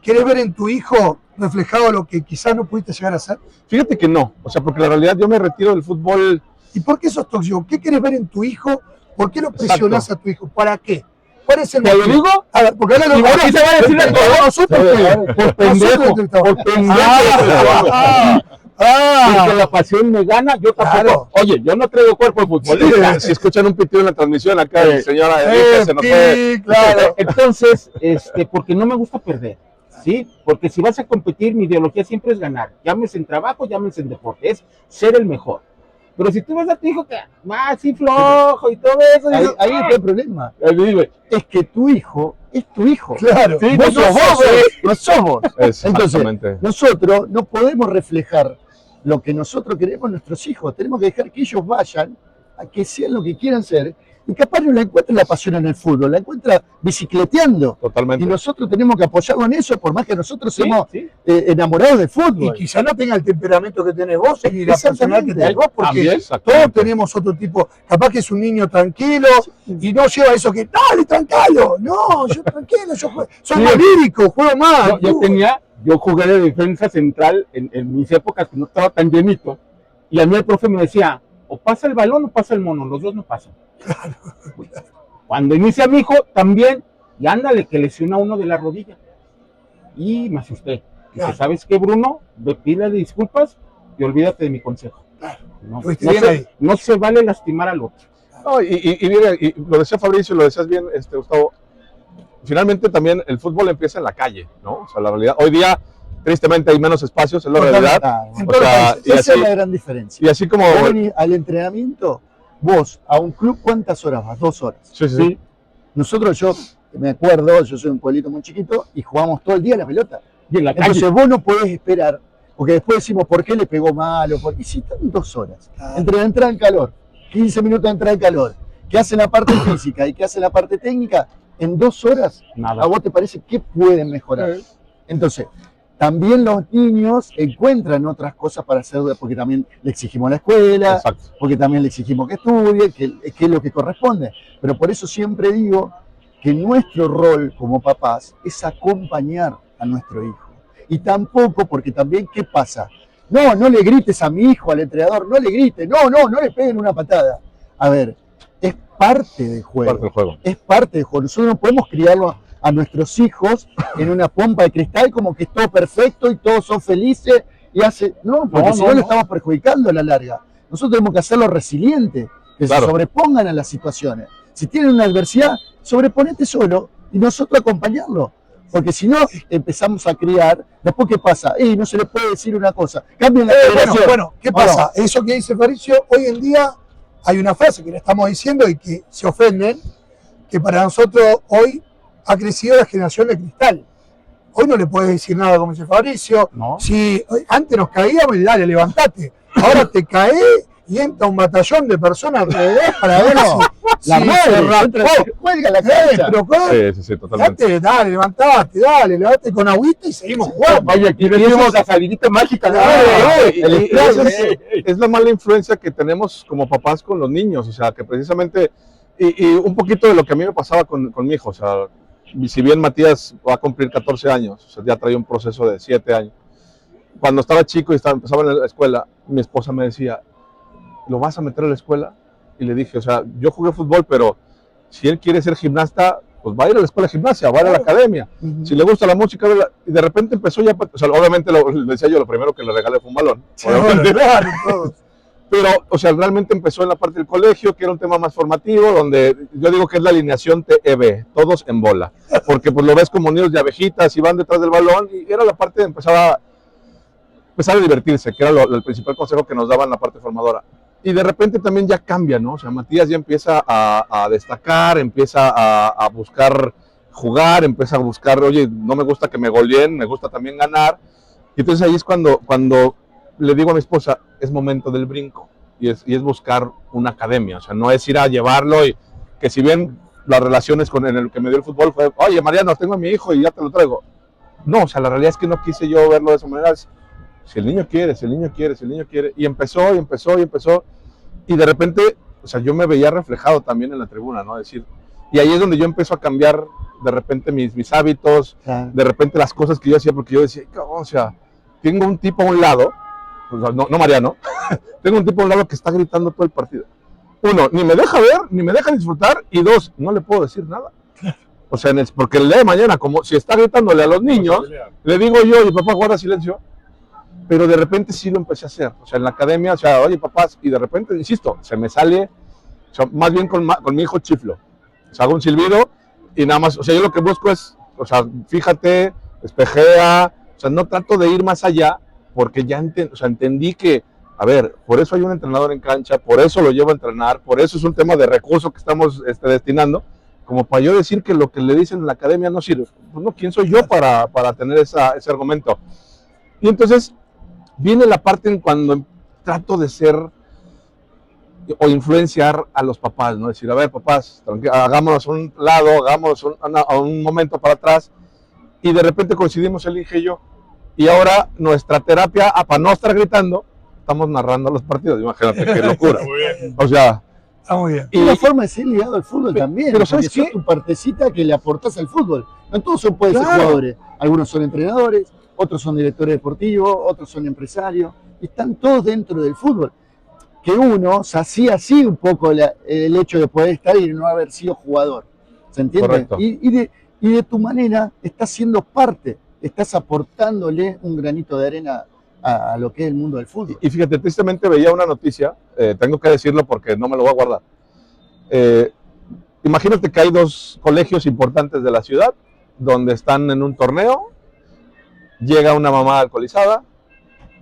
querés ver en tu hijo reflejado lo que quizás no pudiste llegar a hacer? Fíjate que no, o sea, porque la realidad yo me retiro del fútbol. ¿Y por qué sos tóxico? ¿Qué querés ver en tu hijo? ¿Por qué lo presionás a tu hijo? ¿Para qué? ¿Cuál es el ¿Te lo motivo? digo? A ver, porque ahora Y ahora aquí se va a decir el color. nosotros Por pendejo, por pendejo. Porque la pasión me gana, yo tampoco. Claro. Oye, yo no traigo cuerpo de futbolista. Si escuchan un pitido en la transmisión acá, señora, se nos sí, fue. claro. Entonces, porque no me gusta perder, ¿sí? Porque si vas a competir, mi ideología siempre es ganar. Llámese en trabajo, llámese en deporte, es ser el mejor. Pero si tú ves a tu hijo que va así flojo y todo eso, Ahí está el problema. Es que tu hijo es tu hijo. Claro. Sí, Vos no sos sos vos, vos, no sos vos. Exactamente. Entonces, nosotros no podemos reflejar lo que nosotros queremos en nuestros hijos. Tenemos que dejar que ellos vayan a que sean lo que quieran ser. Y capaz no la encuentran la pasión en el fútbol, la encuentra bicicleteando. Totalmente. Y nosotros tenemos que apoyarlo en eso, por más que nosotros Sí, seamos sí. enamorados del Y fútbol. quizás no tenga el temperamento que tenés vos y la personalidad que Exactamente. tenés vos, porque También, todos exactamente. tenemos otro tipo. Capaz que es un niño tranquilo y no lleva eso que, dale, tranquilo. No, yo tranquilo, yo soy más lírico, juego más. Yo jugué de defensa central en mis épocas que no estaba tan llenito. Y a mí el profe me decía, o pasa el balón o pasa el mono, los dos no pasan. Cuando inicia mi hijo, también, y ándale, que lesiona uno de la rodilla. Y me asusté. Dice, ¿sabes qué, Bruno? Pídele disculpas y olvídate de mi consejo. No se vale lastimar al otro. No, y mira, y lo decía Fabricio, lo decías bien, Gustavo, finalmente también el fútbol empieza en la calle, ¿no? O sea, la realidad, hoy día, tristemente, hay menos espacios, es la realidad. O sea, Esa es la gran diferencia. Y así como... Vos venís al entrenamiento, vos a un club, ¿cuántas horas vas? 2 horas. Sí. Nosotros, yo me acuerdo, yo soy un pueblito muy chiquito y jugamos todo el día a la pelota. Y en la Entonces calle. vos no podés esperar, porque después decimos, ¿por qué le pegó mal? Y si están 2 horas, entre entrar en calor, 15 minutos de entrar en calor, que hacen la parte física y que hacen la parte técnica, en 2 horas, Nada. ¿a vos te parece que pueden mejorar? Entonces, también los niños encuentran otras cosas para hacer, porque también le exigimos la escuela, Exacto. porque también le exigimos que estudie, que es lo que corresponde. Pero por eso siempre digo que nuestro rol como papás es acompañar a nuestro hijo. Y tampoco, porque también, ¿qué pasa? No le grites a mi hijo, al entrenador, no le grites, no le peguen una patada. A ver, es parte del juego. Es parte del juego. Nosotros no podemos criarlo a nuestros hijos en una pompa de cristal como que es todo perfecto y todos son felices y hace... No, porque si no lo estamos perjudicando a la larga. Nosotros tenemos que hacerlo resiliente, que se sobrepongan a las situaciones. Si tienen una adversidad, sobreponete solo y nosotros acompañarlo. Porque si no, empezamos a criar, después ¿qué pasa? No se le puede decir una cosa. Cambien la generación. Bueno, ¿qué pasa? Eso que dice Fabricio, hoy en día hay una frase que le estamos diciendo y que se ofenden, que para nosotros hoy ha crecido la generación de cristal. Hoy no le puedes decir nada, como dice Fabricio. No. Si antes nos caíamos y dale, levantate. Ahora te caes y entra un batallón de personas alrededor para ver si La madre, se raspó. cuelga la cancha. Pero Sí, totalmente. antes, dale, levantate con agüita y seguimos jugando. Vaya, aquí decimos la salidita mágica. Es la mala influencia que tenemos como papás con los niños, o sea, que precisamente, y un poquito de lo que a mí me pasaba con mi hijo, o sea, si bien Matías va a cumplir 14 años, o sea, ya traía un proceso de 7 años. Cuando estaba chico y empezaba en la escuela, mi esposa me decía, ¿lo vas a meter a la escuela? Y le dije, o sea, yo jugué fútbol, pero si él quiere ser gimnasta, pues va a ir a la escuela de gimnasia, va a ir a la academia. Si le gusta la música, y de repente empezó ya, o sea, obviamente le decía yo, lo primero que le regalé fue un balón. Sí, claro, todo. Pero, o sea, realmente empezó en la parte del colegio, que era un tema más formativo, donde yo digo que es la alineación TEB, todos en bola. Porque pues lo ves como niños de abejitas y van detrás del balón, y era la parte de empezar a divertirse, que era el principal consejo que nos daban en la parte formadora. Y de repente también ya cambia, ¿no? O sea, Matías ya empieza a destacar, empieza a buscar jugar, empieza a buscar, oye, no me gusta que me goleen, me gusta también ganar. Y entonces ahí es cuando le digo a mi esposa, es momento del brinco, y es buscar una academia, o sea, no es ir a llevarlo, y que si bien las relaciones en el que me dio el fútbol fue, oye, Mariano, tengo a mi hijo y ya te lo traigo. No, o sea, la realidad es que no quise yo verlo de esa manera. Si el niño quiere, y empezó, y de repente, o sea, yo me veía reflejado también en la tribuna, ¿no? Es decir, y ahí es donde yo empiezo a cambiar de repente mis hábitos, de repente las cosas que yo hacía, porque yo decía, o sea, tengo un tipo a un lado, no Mariano, tengo un tipo a un lado que está gritando todo el partido. Uno, ni me deja ver, ni me deja disfrutar, y dos, no le puedo decir nada. O sea, porque el día de mañana, como si está gritándole a los niños, le digo yo, y papá, guarda silencio. Pero de repente sí lo empecé a hacer, o sea, en la academia, o sea, oye, papás, y de repente, insisto, se me sale, o sea, más bien con mi hijo chiflo, o sea, hago un silbido y nada más, o sea, yo lo que busco es, o sea, fíjate, espejea, o sea, no trato de ir más allá, porque ya entendí que, a ver, por eso hay un entrenador en cancha, por eso lo llevo a entrenar, por eso es un tema de recursos que estamos destinando, como para yo decir que lo que le dicen en la academia no sirve. Pues no, ¿quién soy yo para tener ese argumento? Y entonces viene la parte en cuando trato de ser o influenciar a los papás, ¿no? Decir, a ver, papás, hagámonos a un lado, hagámonos a un momento para atrás, y de repente coincidimos él y yo, y ahora nuestra terapia, para no estar gritando, estamos narrando los partidos. Imagínate qué locura. O sea, está muy bien. Y una forma de ser ligado al fútbol también, pero ¿sabes qué? Es tu partecita que le aportas al fútbol. No todos pueden ser jugadores, algunos son entrenadores, otros son directores deportivos, otros son empresarios, y están todos dentro del fútbol. Que uno sacía así un poco el hecho de poder estar y no haber sido jugador. ¿Se entiende? Correcto. Y de tu manera estás siendo parte, estás aportándole un granito de arena a lo que es el mundo del fútbol. Y fíjate, tristemente veía una noticia, tengo que decirlo porque no me lo voy a guardar. Imagínate que hay dos colegios importantes de la ciudad, donde están en un torneo, llega una mamá alcoholizada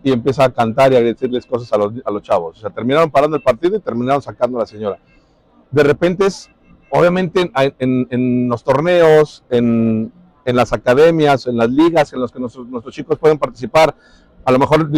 y empieza a cantar y a decirles cosas a los chavos. O sea, terminaron parando el partido y terminaron sacando a la señora. De repente obviamente en los torneos, en las academias, en las ligas en las que nuestros chicos pueden participar, a lo mejor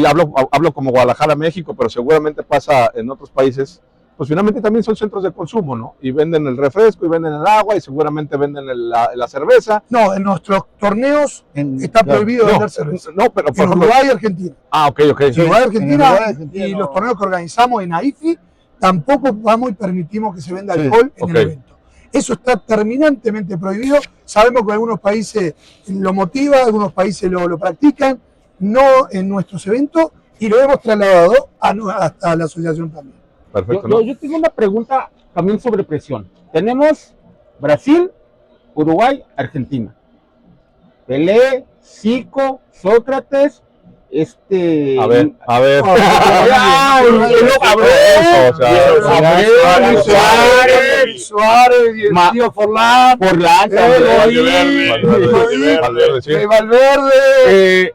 hablo como Guadalajara, México, pero seguramente pasa en otros países, pues finalmente también son centros de consumo, ¿no? Y venden el refresco, y venden el agua, y seguramente venden la cerveza. No, en nuestros torneos está prohibido vender cerveza. No, pero por en ejemplo, Uruguay y Argentina. Ah, ok. En Uruguay, Argentina, Argentina y no. los torneos que organizamos en AIFI, tampoco vamos y permitimos que se venda Sí, alcohol en ok. el evento. Eso está terminantemente prohibido. Sabemos que algunos países lo motivan, algunos países lo practican, no en nuestros eventos, y lo hemos trasladado hasta la asociación también. perfecto, ¿no? Yo tengo una pregunta también sobre presión. Tenemos Brasil, Uruguay, Argentina. Pelé, Zico, Sócrates, A ver. Ay, Suárez, Ma- Tío Forlán, Forlán, Valverde, sí. Valverde,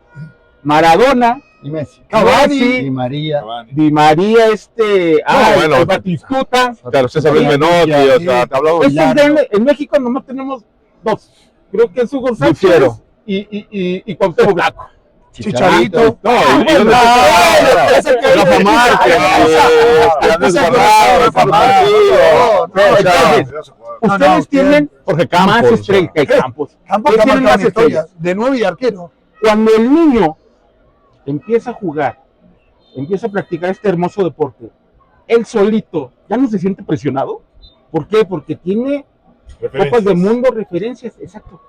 Maradona, Y Messi. Cavani. Y María. Di María, bueno. el Batistuta. Claro, César Luis Menotti, o sea, te hablamos Estos grandes, en México nomás tenemos dos. Creo que es Hugo Sánchez Difiero. y Cuauhtémoc Blanco. Chicharito. No, y dónde Rafa Márquez, Andrés Guardado, Rafa Márquez, Ustedes tienen Jorge más Campos. estrellas que Campos. Campos ¿Qué que ha tienen marcado más historias, estrellas? de 9 y arquero. Cuando el niño empieza a jugar, empieza a practicar este hermoso deporte, él solito, ¿ya no se siente presionado? ¿Por qué? Porque tiene Copas del Mundo, referencias, exacto.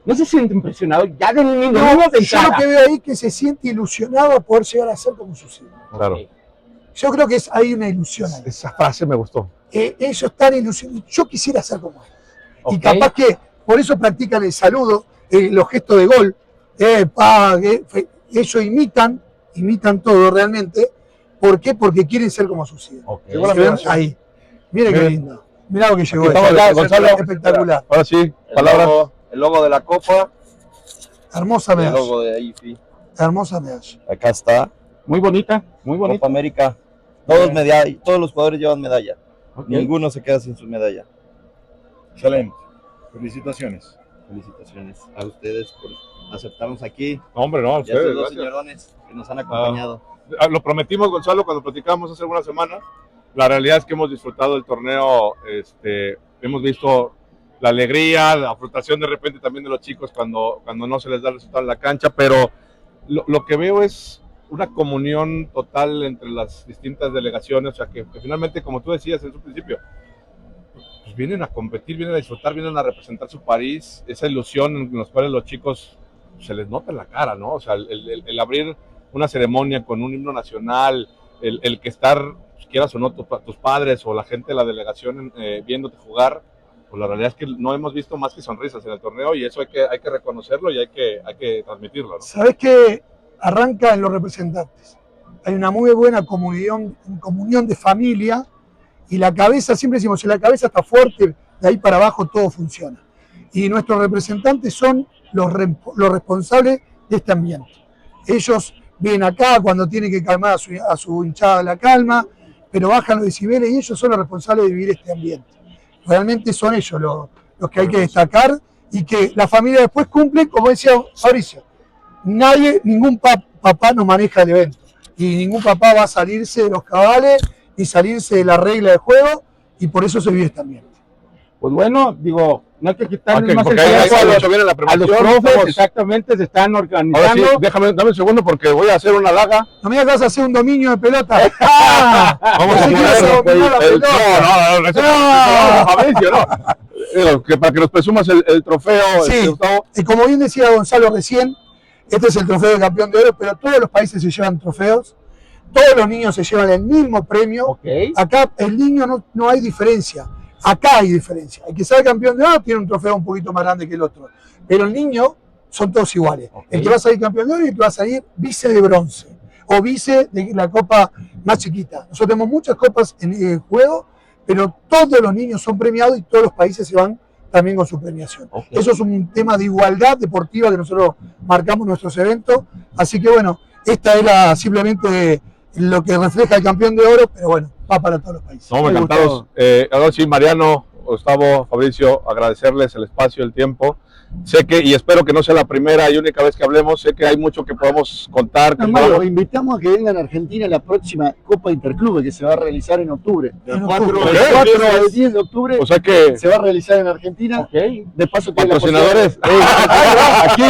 No se siente impresionado ya de niño, No, niños de yo lo entrada. que veo ahí es que se siente ilusionado a poder llegar a ser como sus hijos. Claro. Yo creo que hay una ilusión ahí. Esa frase me gustó. Ellos están ilusionados. Yo quisiera ser como él. Y Ok. capaz que por eso practican el saludo, los gestos de gol. Ellos imitan todo realmente. ¿Por qué? Porque quieren ser como sus hijos. Ok. Llegó la ¿Se ven? migración. Ahí. Miren qué lindo. Mirá lo que llegó. Aquí estamos, esto. Gonzalo. Espectacular. Ahora sí, palabras. El logo de la Copa, Hermosa el medalla. logo de IFI. Hermosa medalla. Acá está, Muy bonita, muy bonita. Copa América. Todos los jugadores llevan medalla. Ok. Ninguno se queda sin su medalla. Excelente. Felicitaciones. Felicitaciones a ustedes por aceptarnos aquí No, hombre, no, a y a ustedes, estos dos gracias. señorones que nos han acompañado. Lo prometimos, Gonzalo, cuando platicábamos hace algunas semanas. La realidad es que hemos disfrutado del torneo, hemos visto la alegría, la frustración de repente también de los chicos cuando no se les da el resultado en la cancha, pero lo que veo es una comunión total entre las distintas delegaciones, o sea que finalmente, como tú decías en su principio, pues vienen a competir, vienen a disfrutar, vienen a representar su país, esa ilusión en los cuales los chicos se les nota en la cara, ¿no? O sea, el abrir una ceremonia con un himno nacional, el que estar, quieras o no, tus padres o la gente de la delegación viéndote jugar, pues la realidad es que no hemos visto más que sonrisas en el torneo y eso hay que reconocerlo y hay que transmitirlo, ¿no? ¿Sabés qué? Arranca en los representantes. Hay una muy buena comunión de familia y la cabeza, siempre decimos, si la cabeza está fuerte, de ahí para abajo todo funciona. Y nuestros representantes son los responsables de este ambiente. Ellos vienen acá cuando tienen que calmar a su hinchada, la calma, pero bajan los decibeles y ellos son los responsables de vivir este ambiente. Realmente son ellos los que hay que destacar y que la familia después cumple, como decía Fabricio, ningún papá nos maneja el evento y ningún papá va a salirse de los cabales ni salirse de la regla de juego y por eso se vive este ambiente. Pues bueno, digo, no hay que quitarle más el porque ahí tiempo a hecho bien en la los preparación, profes, estamos- exactamente, se están Ahora sí, organizando. dame un segundo porque voy a hacer una laga. No me digas que vas a hacer un dominio de pelota. Vamos a Pensé que ibas a poner dominar la pelota. no, eso no, Fabricio, no. Para que nos presumas el trofeo, Sí, Gustavo. y como bien decía Gonzalo recién, este es el trofeo de campeón de oro, pero todos los países se llevan trofeos, todos los niños se llevan el mismo premio. Ok. Acá el niño no hay diferencia, acá hay diferencia. El que sale campeón de oro tiene un trofeo un poquito más grande que el otro, pero el niño son todos iguales. Ok. El que va a salir campeón de oro y el que va a salir vice de bronce o vice de la copa más chiquita. Nosotros tenemos muchas copas en el juego, pero todos los niños son premiados y todos los países se van también con su premiación. Ok. Eso es un tema de igualdad deportiva que nosotros marcamos en nuestros eventos. Así que bueno, esta era simplemente lo que refleja el campeón de oro, pero bueno, va para todos los países. No, encantados. Ahora sí, Mariano, Gustavo, Fabricio, agradecerles el espacio, el tiempo. sé que, y espero que no sea la primera y única vez que hablemos, sé que hay mucho que podemos contar. Que Hermano, podamos... invitamos a que vengan a Argentina la próxima Copa Interclubes que se va a realizar en octubre. Del 4 al 10 de octubre o sea que se va a realizar en Argentina. Okay. De paso, patrocinadores. aquí.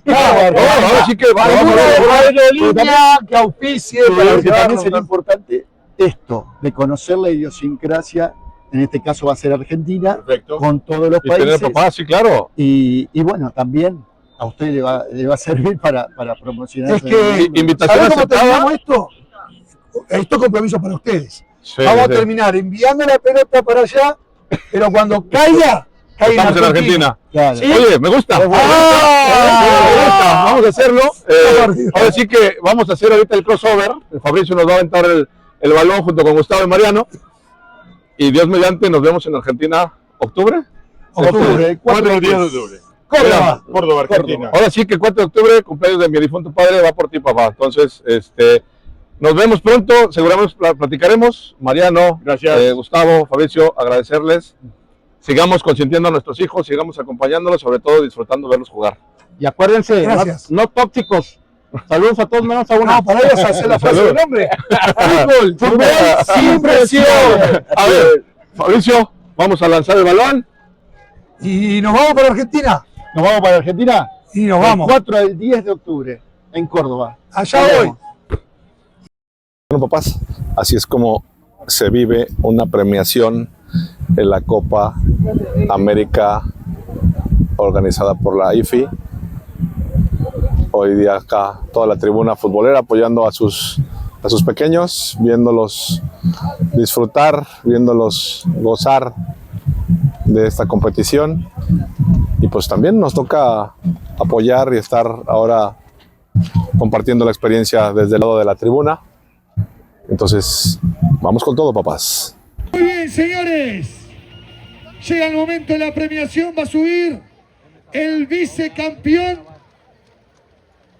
Ahora sí que aerolínea que auspicie. Pero que también sería importante esto, de conocer la idiosincrasia, en este caso va a ser Argentina, perfecto, con todos los y países. tener papás, sí, claro. Y bueno, también a usted le va a servir para promocionar. Es que, invitación ¿sabes cómo aceptada? terminamos esto? Esto es compromiso para ustedes. Sí, Vamos sí. a terminar enviando la pelota para allá, pero cuando caiga estamos en Argentina. Claro. ¿Sí? Oye, me gusta. Me gusta. Vamos a hacerlo. Ahora sí que vamos a hacer ahorita el crossover. Fabricio nos va a aventar el balón junto con Gustavo y Mariano. Y Dios mediante, nos vemos en Argentina. ¿Octubre? Octubre, 4 días de octubre. Córdoba, Argentina. Ahora sí que el 4 de octubre, cumpleaños de mi difunto padre, va por ti, papá. Entonces, nos vemos pronto. Seguramente platicaremos. Mariano, Gracias. Gustavo, Fabricio, agradecerles. Sigamos consintiendo a nuestros hijos, sigamos acompañándolos, sobre todo disfrutando de verlos jugar. Y acuérdense, no tóxicos. Saludos a todos menos a uno. No, para ellos hacer la frase del nombre. Fútbol sin presión. A ver, Fabricio, vamos a lanzar el balón. Y nos vamos para Argentina. Nos vamos para Argentina. Y nos vamos. Del 4 al 10 de octubre, en Córdoba. Allá voy. Bueno, papás, así es como se vive una premiación en la Copa América organizada por la IFI. Hoy día acá toda la tribuna futbolera apoyando a sus pequeños, viéndolos disfrutar, viéndolos gozar de esta competición. Y pues también nos toca apoyar y estar ahora compartiendo la experiencia desde el lado de la tribuna. Entonces, vamos con todo, papás. Muy bien, señores. Llega el momento de la premiación. Va a subir el vicecampeón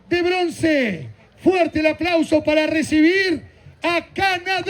de bronce. Fuerte el aplauso para recibir a Canadá.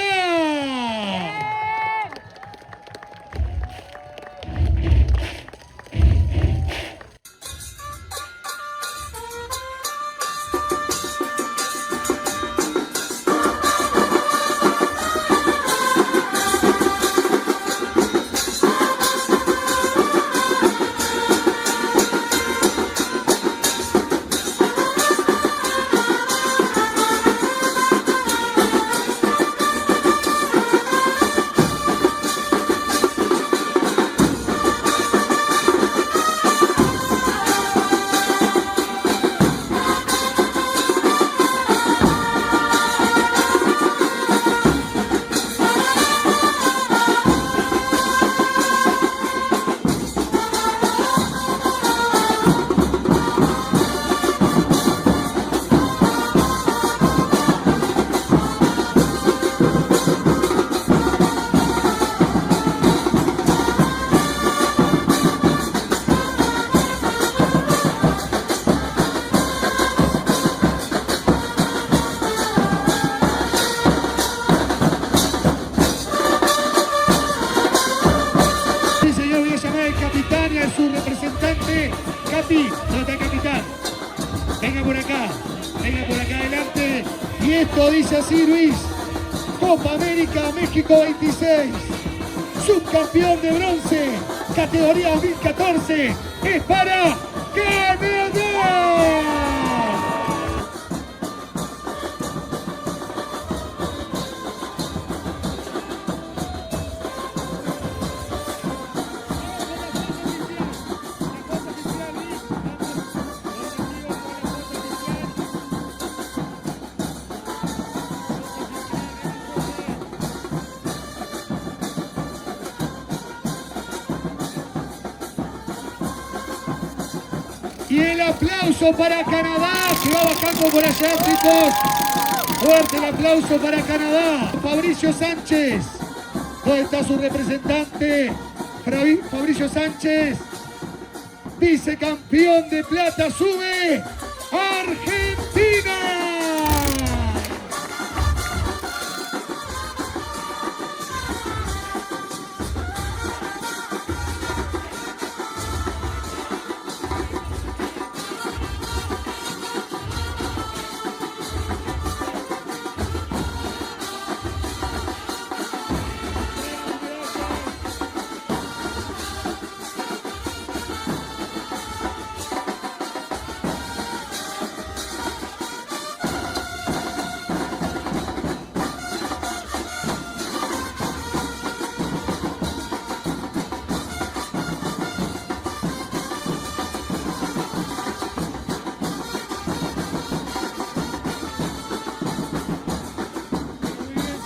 Su representante, Capi, nota capitán. Venga por acá adelante. Y esto dice así, Luis. Copa América México 26. Subcampeón de bronce, categoría 2014. Es para Canadá. Y el aplauso para Canadá, que va bajando por allá, chicos. Fuerte el aplauso para Canadá. Fabricio Sánchez. ¿Dónde está su representante? Fabricio Sánchez. Vicecampeón de plata, sube Argentina.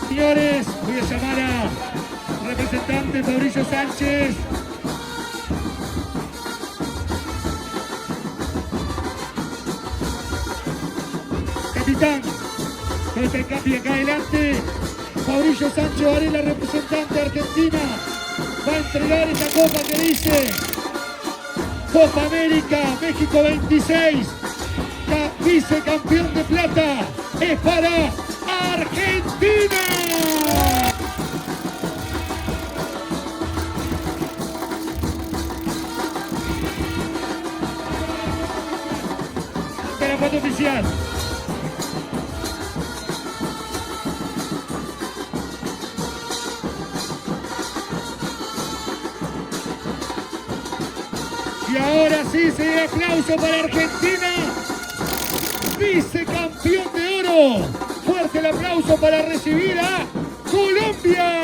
Señores, voy a llamar a representante Fabricio Sánchez. Capitán, con este cambio acá adelante, Fabricio Sánchez Varela, representante argentina, va a entregar esta copa que dice Copa América México 26, vicecampeón de plata, es para Argentina. Para foto oficial. Y ahora sí se da aplauso para Argentina, vicecampeón de oro. Fuerte el aplauso para recibir a Colombia.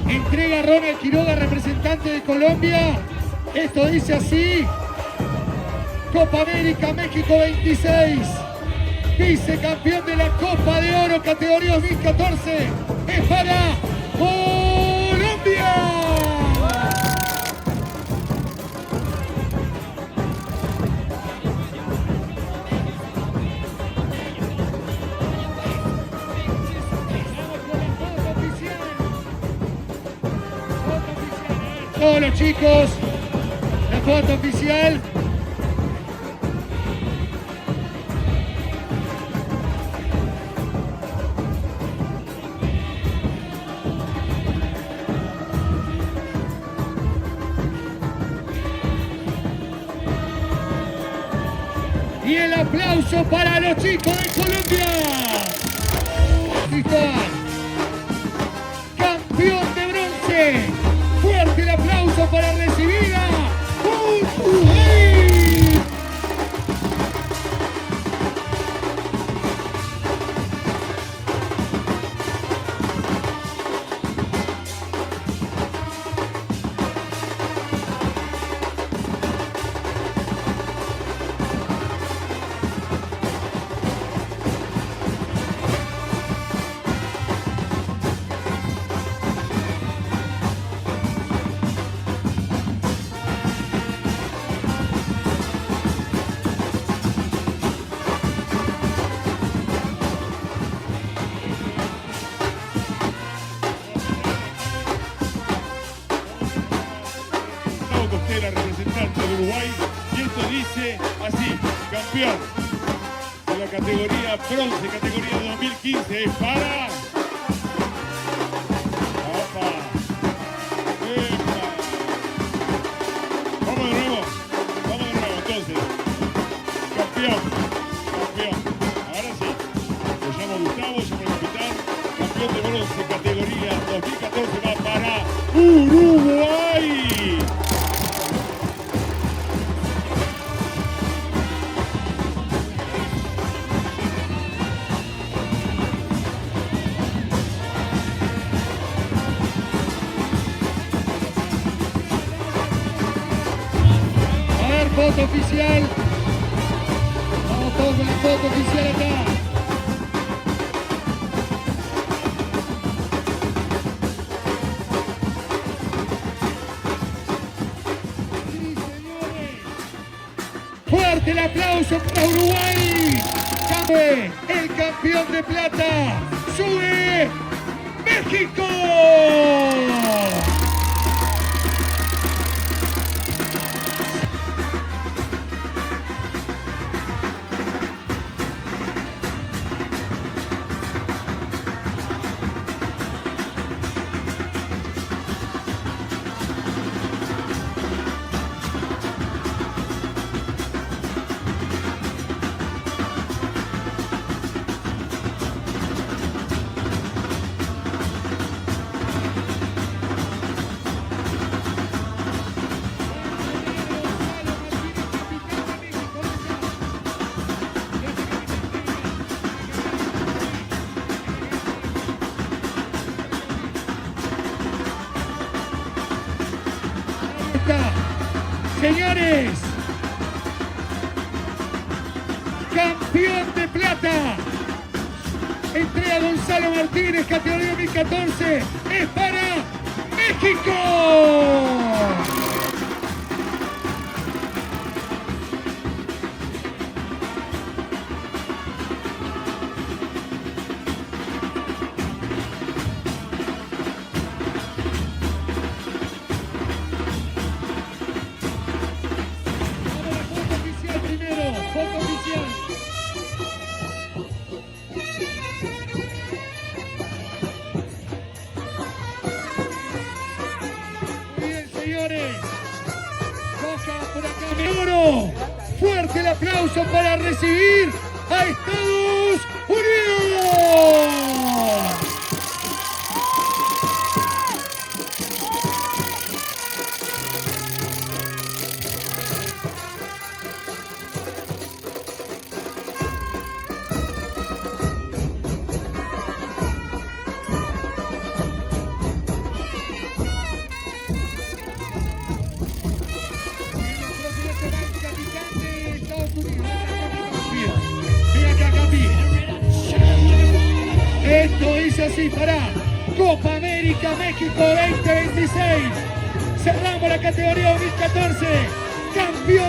Entrega Ronald Quiroga, representante de Colombia. Esto dice así: Copa América México 26, vicecampeón de la Copa de Oro categoría 2014, es para Colombia. Todos los chicos, la foto oficial. Y el aplauso para los chicos de Colombia. Cristóbal, campeón de bronce. Fuerte el aplauso para recibir a Uruguay. Costera, representante de Uruguay, y esto dice así: campeón de la categoría bronce, categoría 2015, es para... ¡Opa! ¡Epa! Vamos de nuevo entonces. Campeón. Ahora sí. Lo llamo Gustavo, llamo al capitán. Campeón de bronce, categoría 2014, va para Uruguay. Foto oficial. Vamos todos con la foto oficial acá. Sí, señores. Fuerte el aplauso para Uruguay. El campeón de plata. Sube México. señores, campeón de plata, entrega Gonzalo Martínez, categoría 2014, es para México. Foto oficial. Muy bien, señores. Toca por acá Oro. Fuerte el aplauso para recibir a Estados Unidos. Esto dice así, para Copa América México 2026. Cerramos la categoría 2014. Campeón